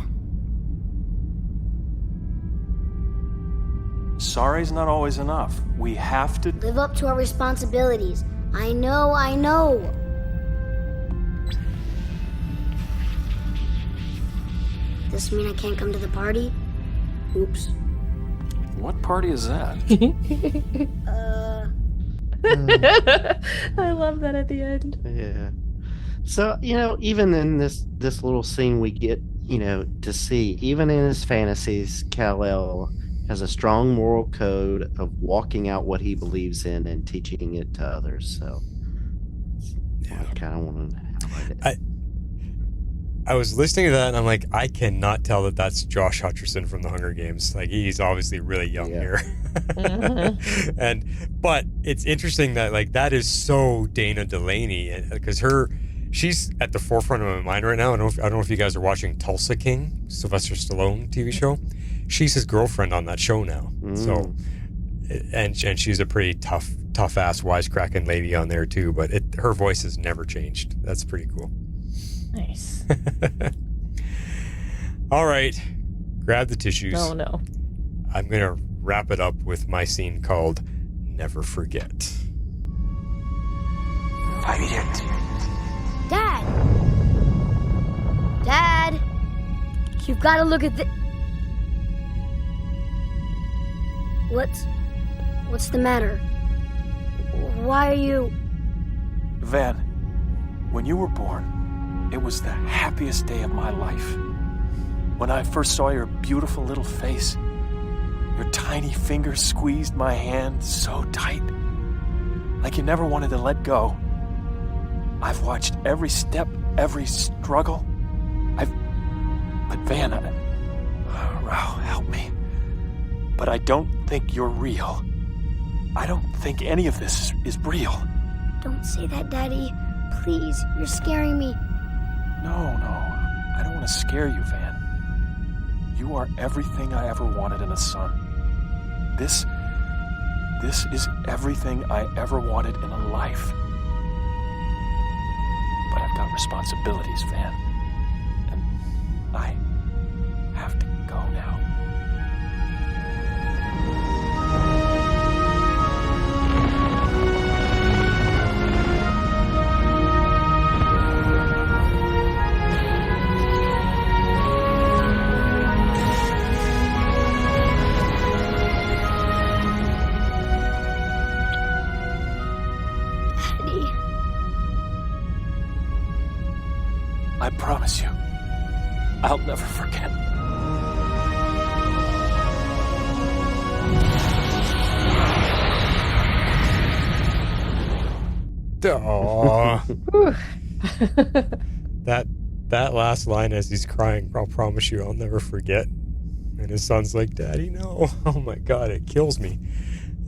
Sorry's not always enough. We have to... Live up to our responsibilities. I know. This mean I can't come to the party? Oops. What party is that? I love that at the end. Yeah. So, even in this little scene we get, to see, even in his fantasies, Kal-el has a strong moral code of walking out what he believes in and teaching it to others. So, I kind of want to highlight it. I was listening to that and I'm like, I cannot tell that that's Josh Hutcherson from the Hunger Games. Like, he's obviously really young here. But it's interesting that like that is so Dana Delaney, because she's at the forefront of my mind right now. I don't know if you guys are watching Tulsa King, Sylvester Stallone TV show. She's his girlfriend on that show now. So, and she's a pretty tough ass wisecracking lady on there too. But her voice has never changed. That's pretty cool. Nice. All right, grab the tissues. Oh no. I'm gonna wrap it up with my scene called Never Forget. Dad, you've got to look at the... What's the matter? Why are you... Van, when you were born, it was the happiest day of my life. When I first saw your beautiful little face, your tiny fingers squeezed my hand so tight, like you never wanted to let go. I've watched every step, every struggle. But Van, Rao, help me. But I don't think you're real. I don't think any of this is real. Don't say that, Daddy. Please, you're scaring me. No, I don't want to scare you, Van. You are everything I ever wanted in a son. This is everything I ever wanted in a life. But I've got responsibilities, Van. And I have to go now. I promise you, I'll never forget. Aww. that last line as he's crying, I'll promise you I'll never forget. And his son's like, Daddy, no. Oh my God, it kills me.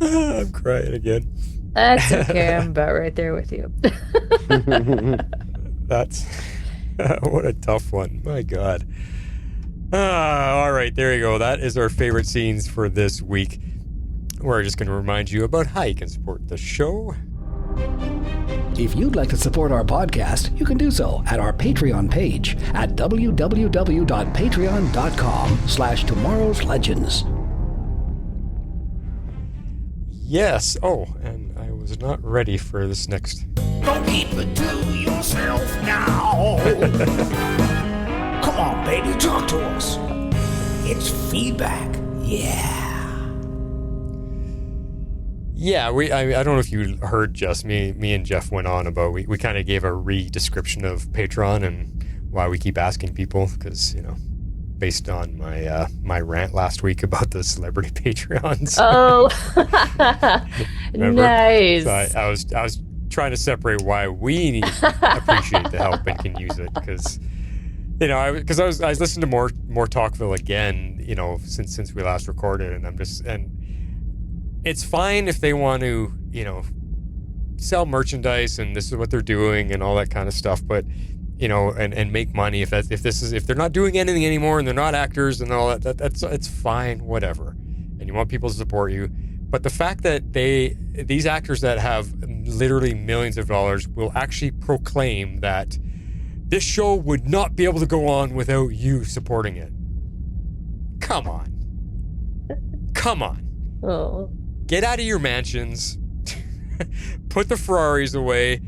I'm crying again. That's okay. I'm about right there with you. That's... what a tough one. My God. All right, there you go. That is our favorite scenes for this week. We're just going to remind you about how you can support the show. If you'd like to support our podcast, you can do so at our Patreon page at www.patreon.com/tomorrowslegends. Yes. Oh, and I was not ready for this next. Don't keep it to yourself now. Come on, baby, talk to us. It's feedback. Yeah. Yeah, I don't know if you heard, Jess. Me and Jeff went on about, we kind of gave a re-description of Patreon and why we keep asking people, because, based on my rant last week about the celebrity Patreons. Oh, nice. So I was trying to separate why we appreciate the help and can use it, because I was listening to more Talkville again, since we last recorded, and it's fine if they want to sell merchandise and this is what they're doing and all that kind of stuff, but and make money if they're not doing anything anymore and they're not actors and all that's it's fine, whatever, and you want people to support you. But the fact that these actors that have literally millions of dollars will actually proclaim that this show would not be able to go on without you supporting it. Come on. Oh. Get out of your mansions, put the Ferraris away,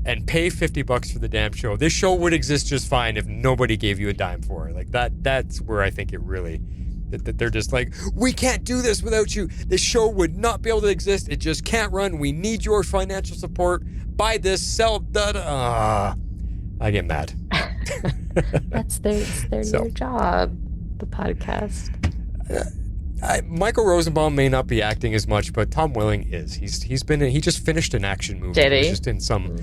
and pay $50 for the damn show. This show would exist just fine if nobody gave you a dime for it. Like that's where I think it really That they're just like, we can't do this without you. This show would not be able to exist. It just can't run. We need your financial support. Buy this, sell that. I get mad. That's their new job, the podcast. Michael Rosenbaum may not be acting as much, but Tom Welling is. He just finished an action movie. Did he? He was just in some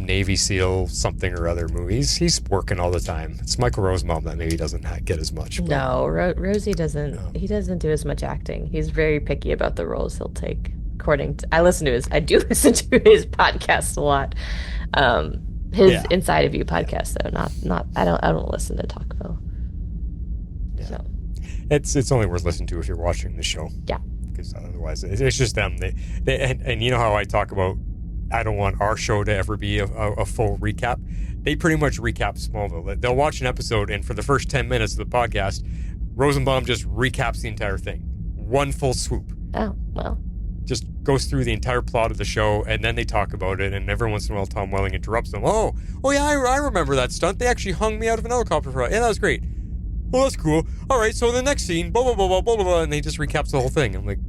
Navy SEAL something or other movies. He's working all the time. It's Michael Rosenbaum that maybe doesn't get as much. But, no, Rosie doesn't. No. He doesn't do as much acting. He's very picky about the roles he'll take. I do listen to his podcast a lot. His Inside of You podcast, though. Not. I don't listen to Talkville. Yeah. So. It's only worth listening to if you're watching the show. Yeah. Because otherwise, it's just them. And you know how I talk about, I don't want our show to ever be a full recap. They pretty much recap Smallville. They'll watch an episode, and for the first 10 minutes of the podcast, Rosenbaum just recaps the entire thing. One full swoop. Oh, well. Just goes through the entire plot of the show, and then they talk about it, and every once in a while Tom Welling interrupts them. Oh yeah, I remember that stunt. They actually hung me out of an helicopter for it. Yeah, that was great. Well, that's cool. All right, so the next scene, blah, blah, blah, blah, blah, blah, blah, and he just recaps the whole thing. I'm like,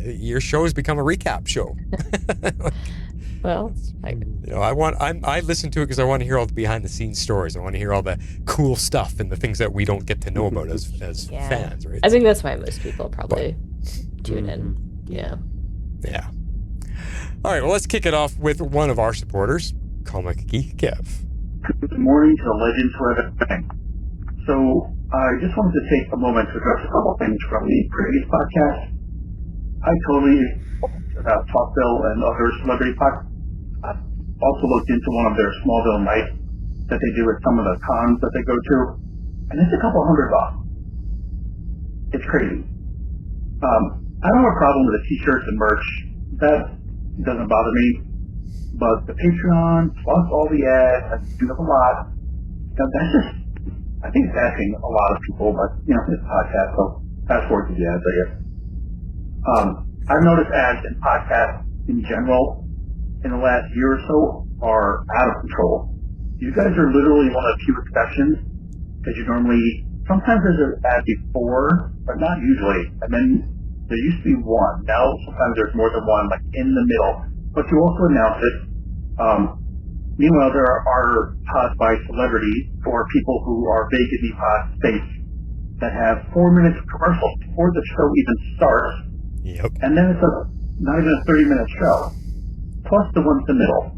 your show has become a recap show. Well, I listen to it because I want to hear all the behind-the-scenes stories. I want to hear all the cool stuff and the things that we don't get to know about as fans, right? I think that's why most people probably tune in. Yeah. Yeah. All right, well, let's kick it off with one of our supporters, Comic Geek Kev. Good morning to the legends who have everything. So, I just wanted to take a moment to address a couple things from the previous podcast. I totally about Talkville and other celebrity podcasts. I also looked into one of their Smallville nights that they do at some of the cons that they go to, and it's a couple $100. It's crazy. I don't have a problem with the t-shirts and merch. That doesn't bother me. But the Patreon, plus all the ads, I do have a lot. That's just, I think it's asking a lot of people, but, it's a podcast, so fast forward to the ads, I guess. I've noticed ads in podcasts in general in the last year or so are out of control. You guys are literally one of the few exceptions, because you normally, sometimes there's an ad before, but not usually, and then there used to be one. Now sometimes there's more than one, like in the middle, but you also announce it. Meanwhile, there are pods by celebrities or people who are big in the pod space that have 4 minutes of commercials before the show even starts. Yep. And then it's not even a 30-minute show, plus the ones in the middle.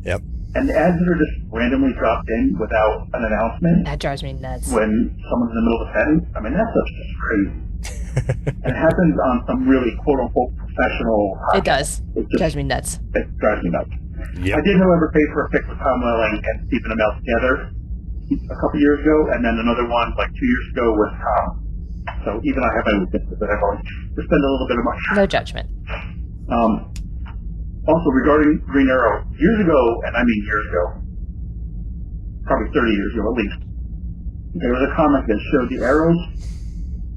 Yep. And the ads that are just randomly dropped in without an announcement. That drives me nuts. When someone's in the middle of a sentence, I mean, that stuff's just crazy. And it happens on some really quote-unquote professional podcasts. It does. It drives me nuts. It drives me nuts. Yep. I did, however, pay for a pic with Tom Welling and Stephen Amell together a couple years ago, and then another one like 2 years ago with Tom. So even I have my weaknesses that I'm going to spend a little bit of money. No judgment. Also, regarding Green Arrow, years ago, and I mean years ago, probably 30 years ago at least, there was a comic that showed the arrows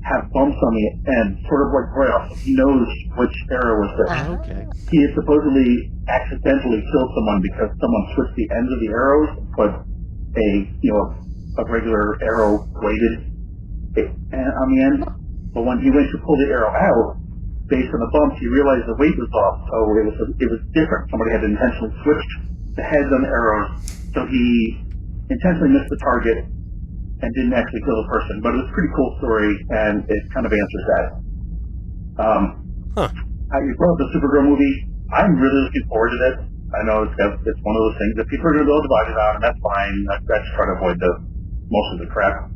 have bumps on the end, sort of like Royal. So he knows which arrow was there. Okay. He has supposedly accidentally killed someone because someone switched the ends of the arrows and put a regular arrow weighted on the end. But when he went to pull the arrow out, based on the bumps, he realized the weight was off, so it was different. Somebody had intentionally switched the heads on the arrows, so he intentionally missed the target and didn't actually kill the person. But it was a pretty cool story, and it kind of answers that. You brought up the Supergirl movie. I'm really looking forward to this. I know it's one of those things that people are going to be all divided on, and that's fine. I just try to avoid most of the crap.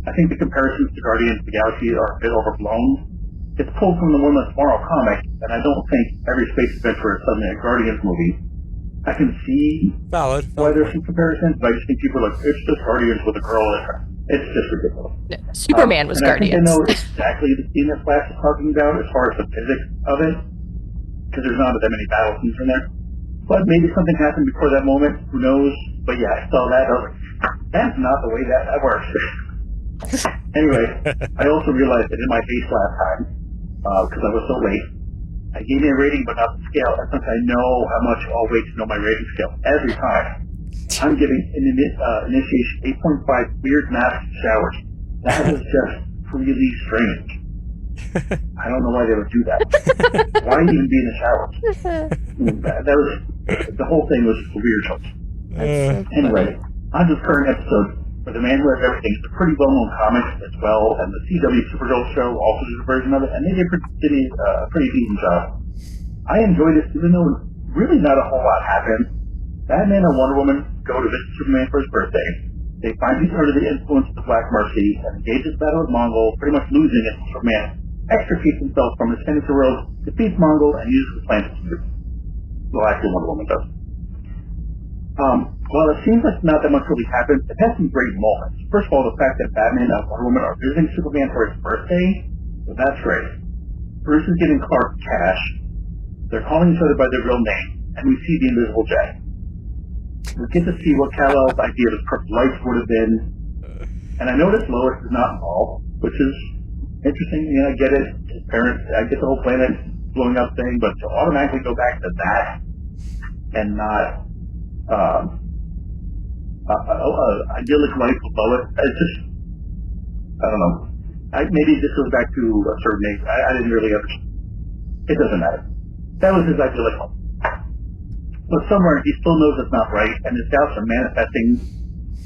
I think the comparisons to Guardians of the Galaxy are a bit overblown. It's pulled from the One Less Tomorrow comic, and I don't think every space adventure is suddenly a Guardians movie. I can see why there's some comparisons, but I just think people are like, it's just Guardians with a girl in it. It's just ridiculous. No, Superman was Guardians. I think I know exactly the scene that Flash is talking about as far as the physics of it, because there's not that many battle scenes in there. But maybe something happened before that moment. Who knows? But yeah, I saw that. I was like, that's not the way that works. Anyway, I also realized that in my base last time, because I was so late, I gave me a rating but not the scale. And since I know how much I'll wait to know my rating scale every time, I'm giving an initiation 8.5 weird mask showers. That was just really strange. I don't know why they would do that. Why even be in the shower? That was the whole thing was just a weird choice. Anyway, on to the current episode, where the man who has everything is a pretty well-known comic as well, and the CW Supergirl show also did a version of it, and they did a pretty decent job. I enjoyed it, even though really not a whole lot happened. Batman and Wonder Woman go to visit Superman for his birthday. They find he's under the influence of the Black Mercy and engage in battle with Mongol, pretty much losing it. Superman extricutes himself from his fantasy world, defeats Mongol, and uses the plan to escape. Well, actually, Wonder Woman does. While it seems like not that much really happens, it has some great moments. First of all, the fact that Batman and Wonder Woman are visiting Superman for his birthday, well, that's great. Bruce is giving Clark cash. They're calling each other by their real name, and we see the invisible jet. We get to see what Kal-el's idea of perfect life would have been, and I noticed Lois is not involved, which is interesting. I get it. His parents, I get the whole planet blowing up thing, but to automatically go back to that and not idyllic life with Lois, it's just, I don't know. Maybe this goes back to a certain age. I didn't really understand. It doesn't matter. That was his idyllic life. But somewhere he still knows it's not right, and his doubts are manifesting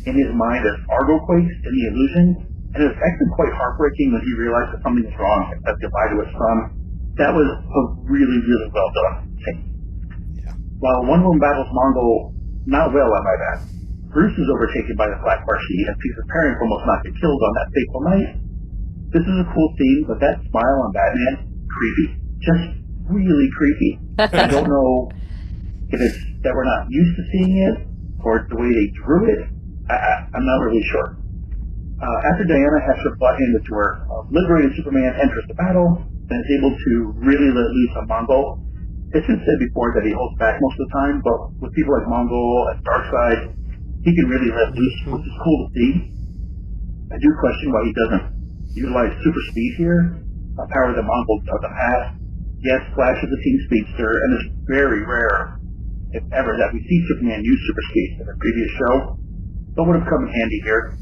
in his mind as Argo quakes in the illusion, and it was actually quite heartbreaking when he realized that something was wrong and said goodbye to his son. That was a really, really well done scene. Yeah. While Wonder Woman battles Mongol, not well, I might add, Bruce is overtaken by the Black Mercy and sees his parents almost not get killed on that fateful night. This is a cool scene, but that smile on Batman, creepy. Just really creepy. I don't know if it's that we're not used to seeing it, or the way they drew it. I'm not really sure. After Diana has her butt handed to her, liberated Superman enters the battle and is able to really let loose on Mongol. It's been said before that he holds back most of the time, but with people like Mongol and Darkseid, he can really let loose, which is cool to see. I do question why he doesn't utilize super speed here, a power that Mongol doesn't have. Yes, Flash is a team speedster, and it's very rare, if ever, that we see Superman use super speed in a previous show, but would have come in handy here.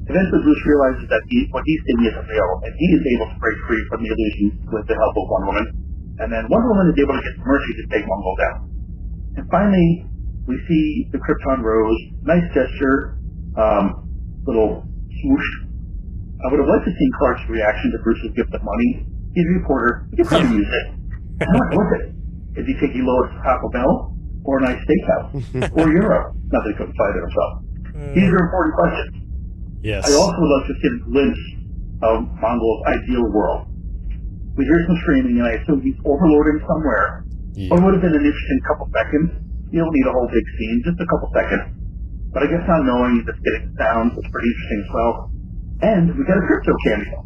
Eventually, Bruce realizes that what he's seeing isn't real, and he is able to break free from the illusion with the help of Wonder Woman. And then Wonder Woman is able to get Mercy to take Mongol down. And finally, we see the Krypton Rose. Nice gesture, little swoosh. I would have liked to see Clark's reaction to Bruce's gift of money. He's a reporter. He can probably use it. How much was it? Is he taking Lois to Taco Bell? Or a nice steakhouse? Or Euro? Not that he couldn't find it himself. These are important questions. Yes. I also would like to get a glimpse of Mongol's ideal world. We hear some screaming, and I assume he's overloading somewhere. Yeah. But it would have been an interesting couple seconds. You don't need a whole big scene, just a couple seconds. But I guess not knowing, just getting sounds was pretty interesting as well. And we got a Krypto cameo.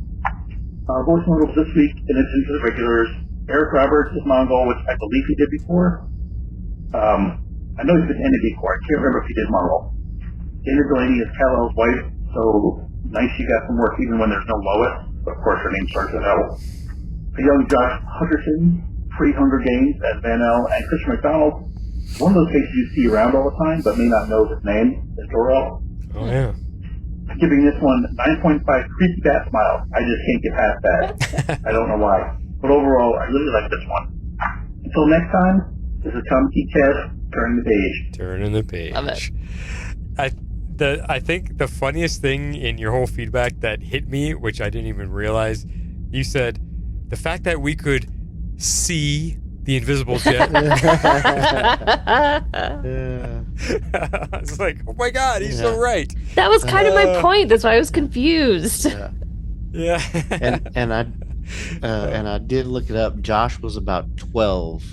Voice models this week, in addition to the regulars, Eric Roberts is Mongol, which I believe he did before. I know he's been in it before. I can't remember if he did Mongol. Dana Delaney is Kal-el's wife, so nice she got some work even when there's no Lois. But of course her name starts with L. A young Josh Hutcherson, pre-Hunger Games as Van-El, and Christian McDonald. One of those faces you see around all the time, but may not know his name, is Jor-El. Oh, yeah. Giving this one 9.5 creepy bat smile. I just can't get past that. I don't know why. But overall, I really like this one. Until next time, this is Tom Keith, turning the page. Turning the page. Love it. I think the funniest thing in your whole feedback that hit me, which I didn't even realize, you said the fact that we could see the invisible jet. I was like, oh my God, he's so right. That was kind of my point. That's why I was confused. Yeah. And I did look it up. Josh was about 12.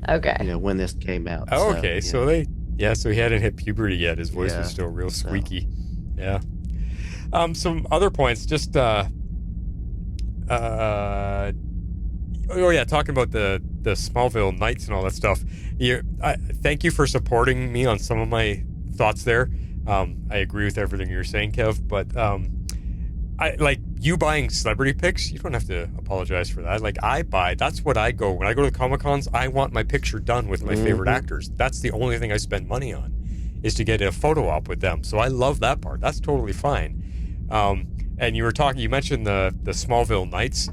Okay. When this came out. Oh, okay. So he hadn't hit puberty yet. His voice was still real squeaky. Yeah. Some other points. Just talking about the Smallville Nights and all that stuff. Thank you for supporting me on some of my thoughts there. I agree with everything you're saying, Kev, but I like you buying celebrity pics. You don't have to apologize for that. Like that's what I go when I go to the Comic-Cons. I want my picture done with my favorite actors. That's the only thing I spend money on, is to get a photo op with them. So I love that part. That's totally fine. And you mentioned the Smallville Knights.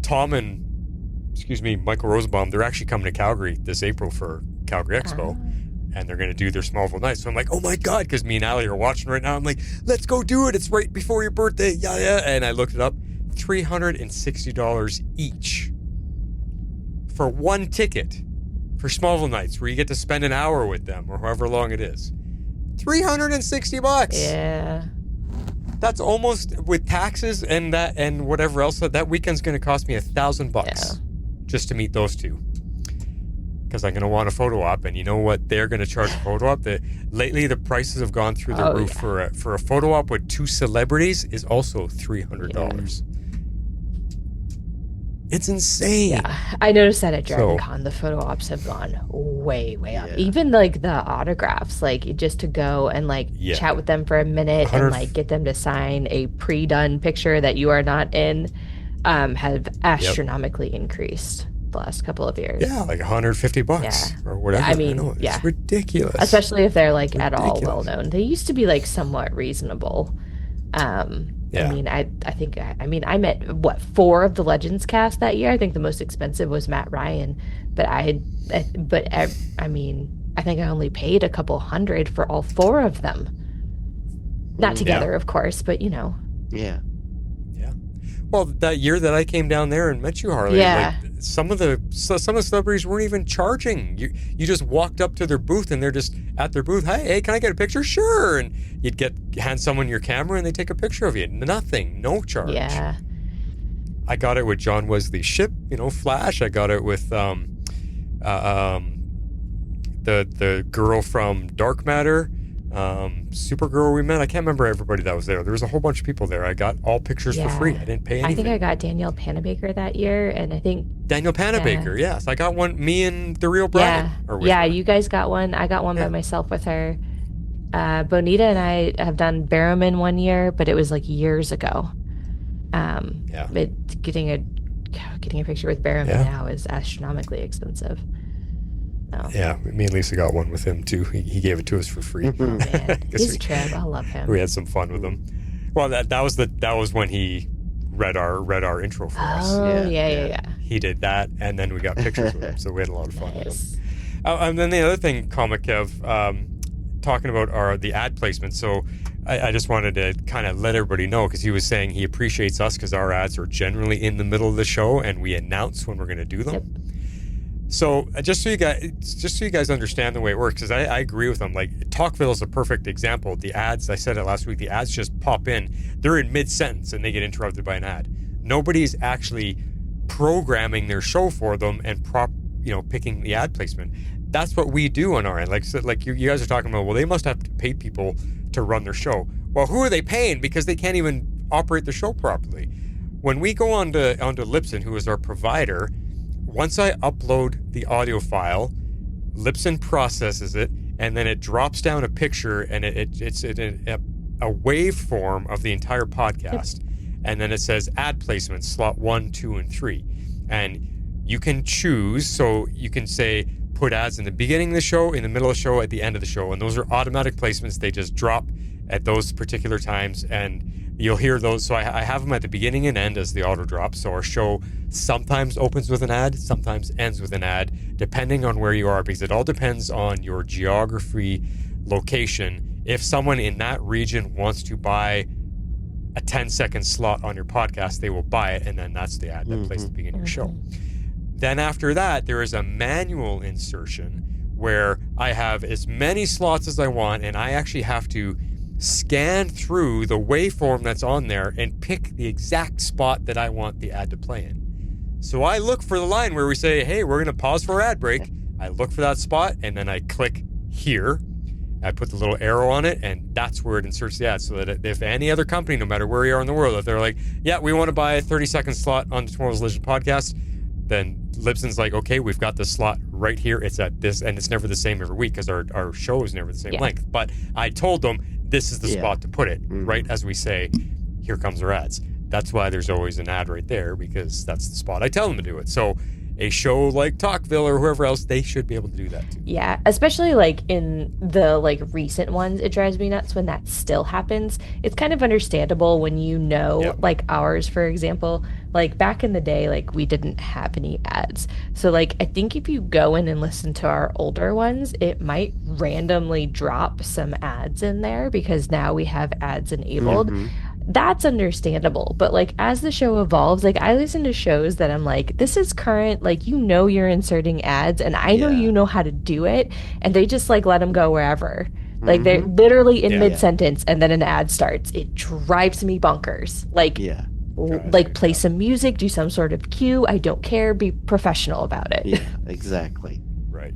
Tom and, Michael Rosenbaum, they're actually coming to Calgary this April for Calgary Expo. And they're going to do their Smallville Knights. So I'm like, oh my God, because me and Allie are watching right now. I'm like, let's go do it. It's right before your birthday. Yeah. And I looked it up. $360 each for one ticket for Smallville Knights, where you get to spend an hour with them or however long it is. $360. Yeah. That's almost, with taxes and that and whatever else, that weekend's going to cost me $1,000 just to meet those two. Because I'm going to want a photo op, and you know what they're going to charge a photo op? Lately, the prices have gone through the roof. For a photo op with two celebrities is also $300. Yeah. It's insane. Yeah, I noticed that at Dragon Con, the photo ops have gone way up. Even like the autographs, like just to go and chat with them for a minute and get them to sign a pre-done picture that you are not in, have astronomically increased the last couple of years. Yeah, like $150 or whatever. I mean, it's ridiculous. Especially if they're at all well known. They used to be somewhat reasonable. I mean, I think I met 4 of the Legends cast that year. I think the most expensive was Matt Ryan, but I think I only paid a couple $100 for all 4 of them. Not together, of course, but Yeah. Well, that year that I came down there and met you, Harley, some of the celebrities weren't even charging. You just walked up to their booth, and they're just at their booth. Hey, can I get a picture? Sure. And you'd hand someone your camera, and they take a picture of you. Nothing, no charge. Yeah. I got it with John Wesley Shipp, Flash. I got it with the girl from Dark Matter. Supergirl we met. I can't remember everybody that was there. There was a whole bunch of people there. I got all pictures for free. I didn't pay anything. I think I got Danielle Panabaker that year, and I think Danielle Panabaker, yes. I got one, me and the real Brian. Yeah, you guys got one. I got one by myself with her. Bonita and I have done Barrowman one year, but it was years ago. But getting a picture with Barrowman now is astronomically expensive. Oh. Yeah, me and Lisa got one with him too. He gave it to us for free. Oh, man, he's a trip. I love him. We had some fun with him. Well, that was when he read our intro for us. Oh, yeah. He did that, and then we got pictures with him. So we had a lot of fun with him. And then the other thing, Comic Kev, talking about the ad placement. So I just wanted to kind of let everybody know, because he was saying he appreciates us because our ads are generally in the middle of the show, and we announce when we're going to do them. Yep. So just so you guys understand the way it works, because I agree with them. Talkville is a perfect example. The ads, I said it last week, the ads just pop in. They're in mid-sentence and they get interrupted by an ad. Nobody's actually programming their show for them and picking the ad placement. That's what we do on our end. You guys are talking about, well, they must have to pay people to run their show. Well, who are they paying? Because they can't even operate the show properly. When we go onto Libsyn, who is our provider, once I upload the audio file, Libsyn processes it, and then it drops down a picture, and it's a waveform of the entire podcast. And then it says ad placement, slot 1, 2, and 3. And you can choose, so you can say, put ads in the beginning of the show, in the middle of the show, at the end of the show. And those are automatic placements. They just drop at those particular times, and you'll hear those. So I have them at the beginning and end as the auto drop. So our show sometimes opens with an ad, sometimes ends with an ad, depending on where you are, because it all depends on your geography, location. If someone in that region wants to buy a 10-second slot on your podcast, they will buy it, and then that's the ad that plays at the beginning of your show. Then after that, there is a manual insertion where I have as many slots as I want, and I actually have to scan through the waveform that's on there and pick the exact spot that I want the ad to play in. So I look for the line where we say, hey, we're going to pause for ad break. I look for that spot, and then I click here. I put the little arrow on it, and that's where it inserts the ad. So that if any other company, no matter where you are in the world, if they're like, yeah, we want to buy a 30-second slot on Tomorrow's Legend podcast, then Libsyn's like, okay, we've got this slot right here. It's at this, and it's never the same every week because our show is never the same length. But I told them this is the spot to put it, right as we say, here comes our ads. That's why there's always an ad right there, because that's the spot I tell them to do it. So a show like Talkville or whoever else, they should be able to do that too. Yeah, especially like in the like recent ones, it drives me nuts when that still happens. It's kind of understandable when you know, Yep. like ours, for example, like back in the day, like we didn't have any ads. So like I think if you go in and listen to our older ones, it might randomly drop some ads in there because now we have ads enabled. That's understandable, but like as the show evolves, like I listen to shows that I'm like, this is current, like you're inserting ads and I know you know how to do it, and they just like let them go wherever. Like they're literally in mid-sentence and then an ad starts. It drives me bonkers. Like like play some music, do some sort of cue. I don't care, be professional about it. Yeah, exactly. Right.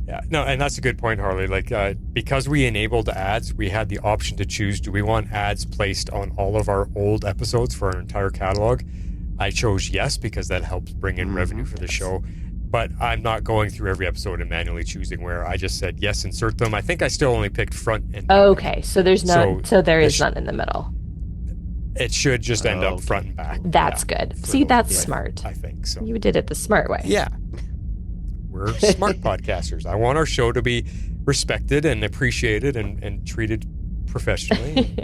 Yeah, no, and that's a good point, Harley. Like, because we enabled ads, we had the option to choose, do we want ads placed on all of our old episodes for our entire catalog? I chose yes, because that helps bring in revenue for the show. But I'm not going through every episode and manually choosing where. I just said, yes, insert them. I think I still only picked front and back. Okay, so there's none, so there is none in the middle. It should just end up front and back. That's good. See, that's smart. I think so. You did it the smart way. Yeah. We're smart podcasters. I want our show to be respected and appreciated and treated professionally.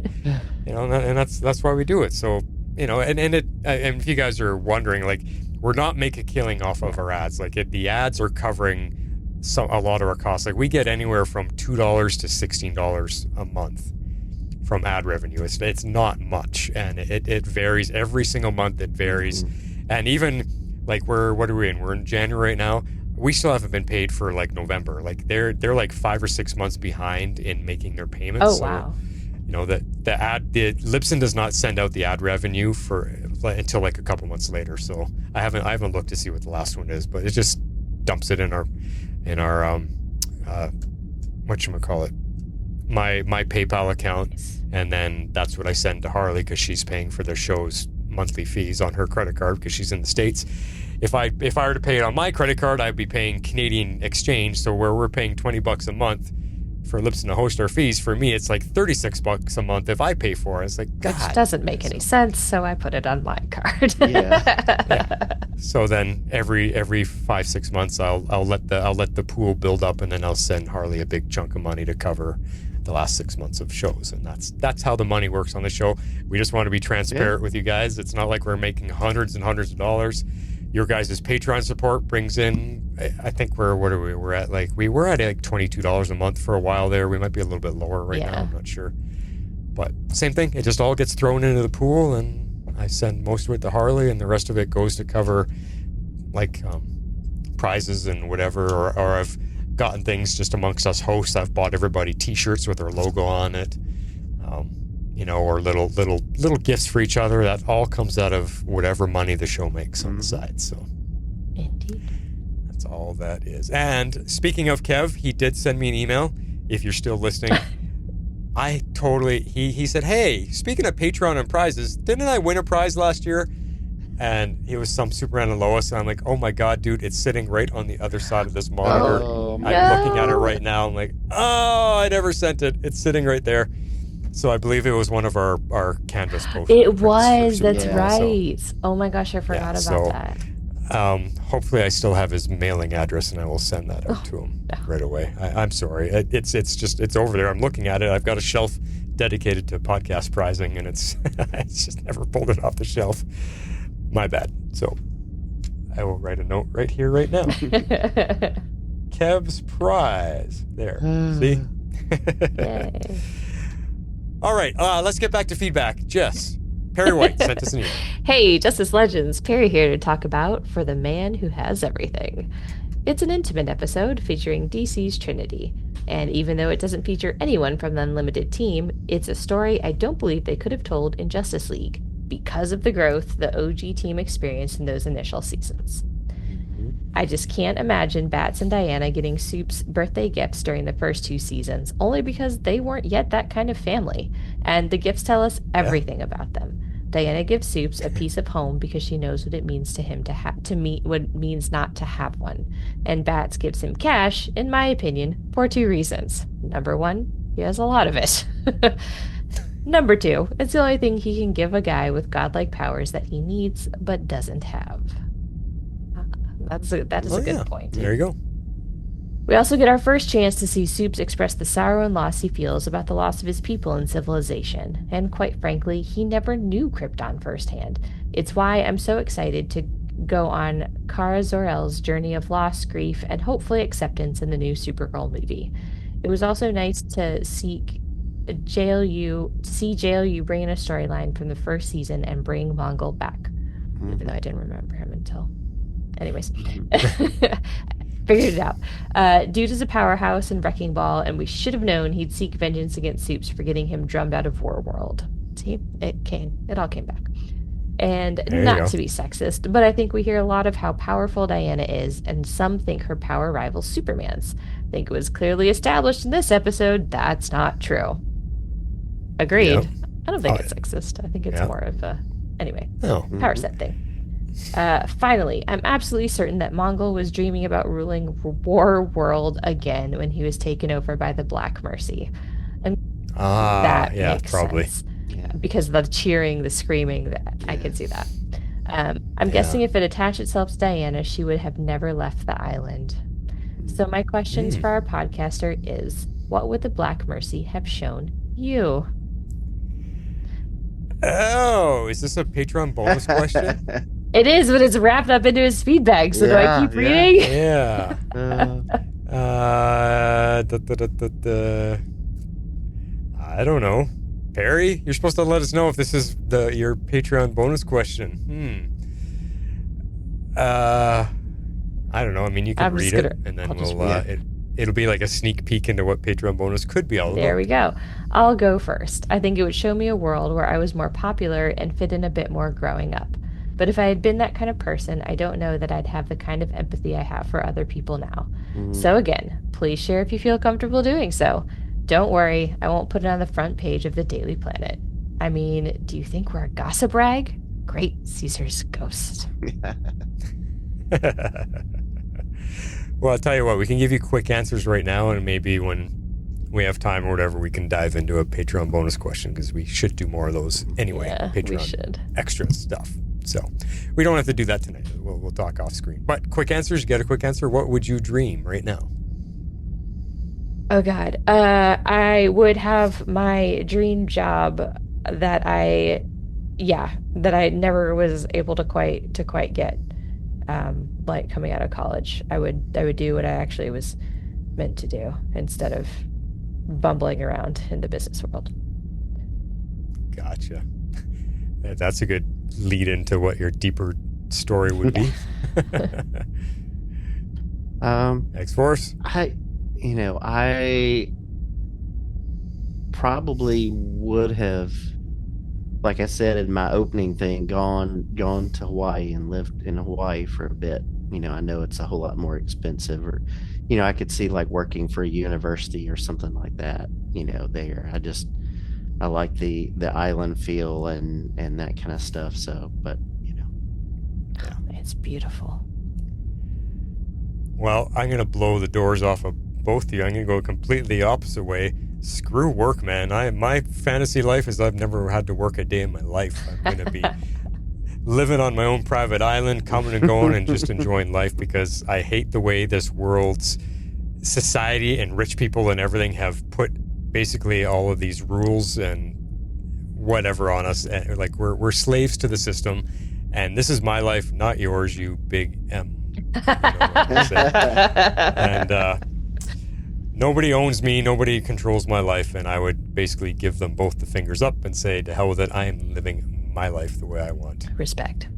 And that's why we do it. So, and if you guys are wondering, like, we're not making a killing off of our ads. Like, the ads are covering a lot of our costs. Like, we get anywhere from $2 to $16 a month from ad revenue. It's not much, and it varies every single month. It varies, and even like what are we in? We're in January right now. We still haven't been paid for like November. Like they're like 5 or 6 months behind in making their payments. Oh wow! The Libsyn does not send out the ad revenue until like a couple months later. So I haven't looked to see what the last one is, but it just dumps it in our whatchamacallit, my PayPal account, and then that's what I send to Harley because she's paying for their show's monthly fees on her credit card because she's in the States. If I were to pay it on my credit card, I'd be paying Canadian exchange. So where we're paying $20 a month for Libsyn to host our fees, for me it's like $36 a month if I pay for it. It's like, God. Which doesn't make any sense, so I put it on my card. Yeah. So then every 5-6 months I'll let the pool build up, and then I'll send Harley a big chunk of money to cover the last 6 months of shows, and that's how the money works on the show. We just want to be transparent with you guys. It's not like we're making hundreds and hundreds of dollars. Your guys' Patreon support brings in, I think we were at like $22 a month for a while there. We might be a little bit lower right now, I'm not sure. But same thing, it just all gets thrown into the pool, and I send most of it to Harley, and the rest of it goes to cover like prizes and whatever, or I've gotten things just amongst us hosts. I've bought everybody t-shirts with our logo on it, or little gifts for each other. That all comes out of whatever money the show makes on the side. So indeed, that's all that is. And speaking of Kev, he did send me an email. If you're still listening, he said, hey, speaking of Patreon and prizes, didn't I win a prize last year? And he was some Superman and Lois, and I'm like, oh my God, dude, it's sitting right on the other side of this monitor. I'm looking at it right now. I'm like, oh, I never sent it. It's sitting right there. So I believe it was one of our Canvas posts. It was, that's right. So, oh my gosh, I forgot about that. Hopefully I still have his mailing address, and I will send that out to him right away. I'm sorry. It's over there. I'm looking at it. I've got a shelf dedicated to podcast prizing, and it's just never pulled it off the shelf. My bad. So I will write a note right here, right now. Kev's prize. There. See? Yay. All right. Let's get back to feedback. Jess, Perry White sent us an email. Hey, Justice Legends. Perry here to talk about For the Man Who Has Everything. It's an intimate episode featuring DC's Trinity. And even though it doesn't feature anyone from the Unlimited team, it's a story I don't believe they could have told in Justice League, because of the growth the OG team experienced in those initial seasons. I just can't imagine Bats and Diana getting Soup's birthday gifts during the first 2 seasons, only because they weren't yet that kind of family, and the gifts tell us everything about them. Diana gives Soups a piece of home because she knows what it means to him what it means not to have one, and Bats gives him cash, in my opinion, for 2 reasons. Number 1, he has a lot of it. Number 2, it's the only thing he can give a guy with godlike powers that he needs but doesn't have. That is a good point. There you go. We also get our first chance to see Soups express the sorrow and loss he feels about the loss of his people and civilization. And quite frankly, he never knew Krypton firsthand. It's why I'm so excited to go on Kara Zor-El's journey of loss, grief, and hopefully acceptance in the new Supergirl movie. It was also nice to see JLU bring in a storyline from the first season and bring Mongol back. Even though I didn't remember him until... Anyways. Figured it out. Dude is a powerhouse and wrecking ball, and we should have known he'd seek vengeance against Soups for getting him drummed out of Warworld. See? It all came back. And not to be sexist, but I think we hear a lot of how powerful Diana is, and some think her power rivals Superman's. I think it was clearly established in this episode that's not true. Agreed. Yep. I don't think it's sexist. I think it's more of a... Anyway, power set thing. Finally, I'm absolutely certain that Mongol was dreaming about ruling War World again when he was taken over by the Black Mercy. And that makes sense. Yeah. Because of the cheering, the screaming, I could see that. I'm guessing if it attached itself to Diana, she would have never left the island. So my questions for our podcaster is, what would the Black Mercy have shown you? Oh, is this a Patreon bonus question? It is, but it's wrapped up into his feedback, so do I keep reading? Yeah. I don't know. Perry, you're supposed to let us know if this is your Patreon bonus question. I don't know. I mean, you can read it, and then it'll be like a sneak peek into what Patreon bonus could be all about. There we go. I'll go first. I think it would show me a world where I was more popular and fit in a bit more growing up. But if I had been that kind of person, I don't know that I'd have the kind of empathy I have for other people now. So again, please share if you feel comfortable doing so. Don't worry, I won't put it on the front page of the Daily Planet. I mean, do you think we're a gossip rag? Great Caesar's ghost. Well, I'll tell you what, we can give you quick answers right now, and maybe when we have time or whatever, we can dive into a Patreon bonus question, because we should do more of those anyway. Yeah, Patreon we should. Extra stuff. So we don't have to do that tonight. We'll talk off screen. But quick answers, you get a quick answer. What would you dream right now? Oh, God. I would have my dream job that I never was able to quite get, like coming out of college. I would do what I actually was meant to do instead of bumbling around in the business world. Gotcha. That's a good lead into what your deeper story would be. X-Force? I probably would have, like I said in my opening thing, gone to Hawaii and lived in Hawaii for a bit. I know it's a whole lot more expensive, or, I could see like working for a university or something like that, there. I like the island feel and that kind of stuff. So, but, It's beautiful. Well, I'm going to blow the doors off of both of you. I'm going to go completely the opposite way. Screw work, man. My fantasy life is I've never had to work a day in my life. I'm going to be living on my own private island, coming and going and just enjoying life, because I hate the way this world's society and rich people and everything have put basically all of these rules and whatever on us. Like we're slaves to the system, and this is my life, not yours, you big M. And nobody owns me, nobody controls my life, and I would basically give them both the fingers up and say, to hell with it, I am living my life the way I want. Respect.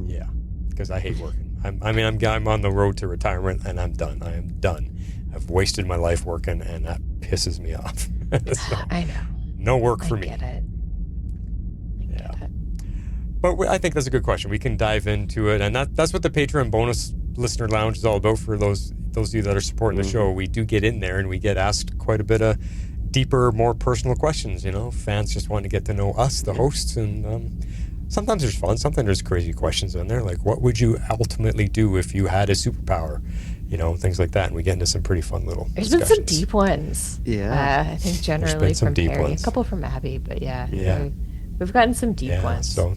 Yeah, because I hate working. I'm on the road to retirement, and I'm done. I am done. I've wasted my life working, and that pisses me off. So, I know. No work for me. I get it. But I think that's a good question. We can dive into it, and that's what the Patreon bonus listener lounge is all about. For those of you that are supporting the show, we do get in there and we get asked quite a bit of deeper, more personal questions. Fans just want to get to know us, the hosts, and sometimes there's fun. Sometimes there's crazy questions in there, like what would you ultimately do if you had a superpower? Things like that. And we get into some pretty fun little There's discussions. been some deep ones. Yeah. I think generally from Perry. A couple from Abby, but yeah. We've gotten some deep ones. So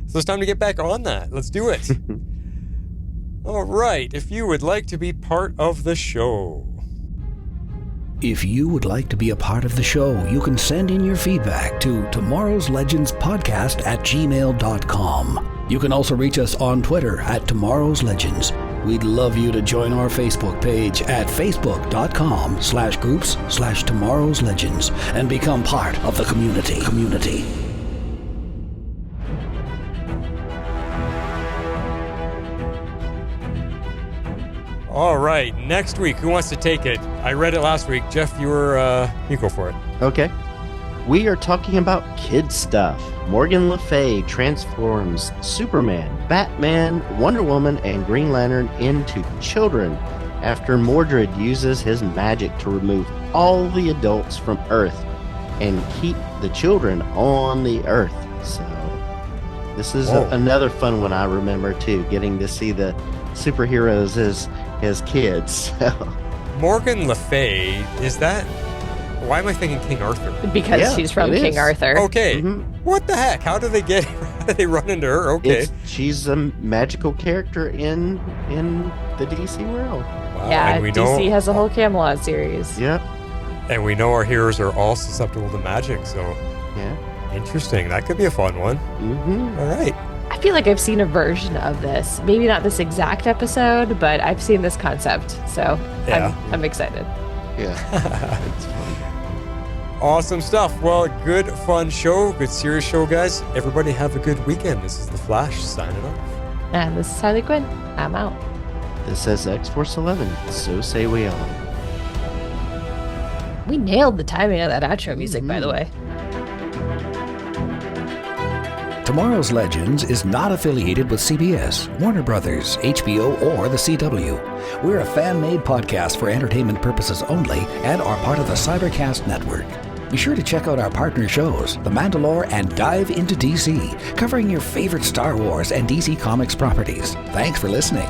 So it's time to get back on that. Let's do it. All right. If you would like to be part of the show. If you would like to be a part of the show, you can send in your feedback to tomorrowslegendspodcast@gmail.com. You can also reach us on Twitter at Tomorrow's Legends. We'd love you to join our Facebook page at facebook.com/groups/Tomorrow's Legends and become part of the community. All right, next week, who wants to take it? I read it last week. Jeff, you go for it. Okay. We are talking about kid stuff. Morgan Le Fay transforms Superman, Batman, Wonder Woman, and Green Lantern into children after Mordred uses his magic to remove all the adults from Earth and keep the children on the Earth. So this is another fun one I remember too, getting to see the superheroes as kids. Morgan Le Fay, is that... Why am I thinking King Arthur? Because she's from King Arthur. Okay. What the heck? How do they run into her? Okay. She's a magical character in the DC world. Wow. Yeah, and DC has a whole Camelot series. Yep. And we know our heroes are all susceptible to magic, so... Yeah. Interesting. That could be a fun one. All right. I feel like I've seen a version of this. Maybe not this exact episode, but I've seen this concept. So I'm excited. Yeah. It's fun. Awesome stuff. Well, good, fun show. Good, serious show, guys. Everybody have a good weekend. This is The Flash signing off. And this is Harley Quinn. I'm out. This is X-Force 11. So say we all. We nailed the timing of that outro music, by the way. Tomorrow's Legends is not affiliated with CBS, Warner Brothers, HBO, or the CW. We're a fan-made podcast for entertainment purposes only and are part of the Cybercast network. Be sure to check out our partner shows, The Mandalore and Dive into DC, covering your favorite Star Wars and DC Comics properties. Thanks for listening.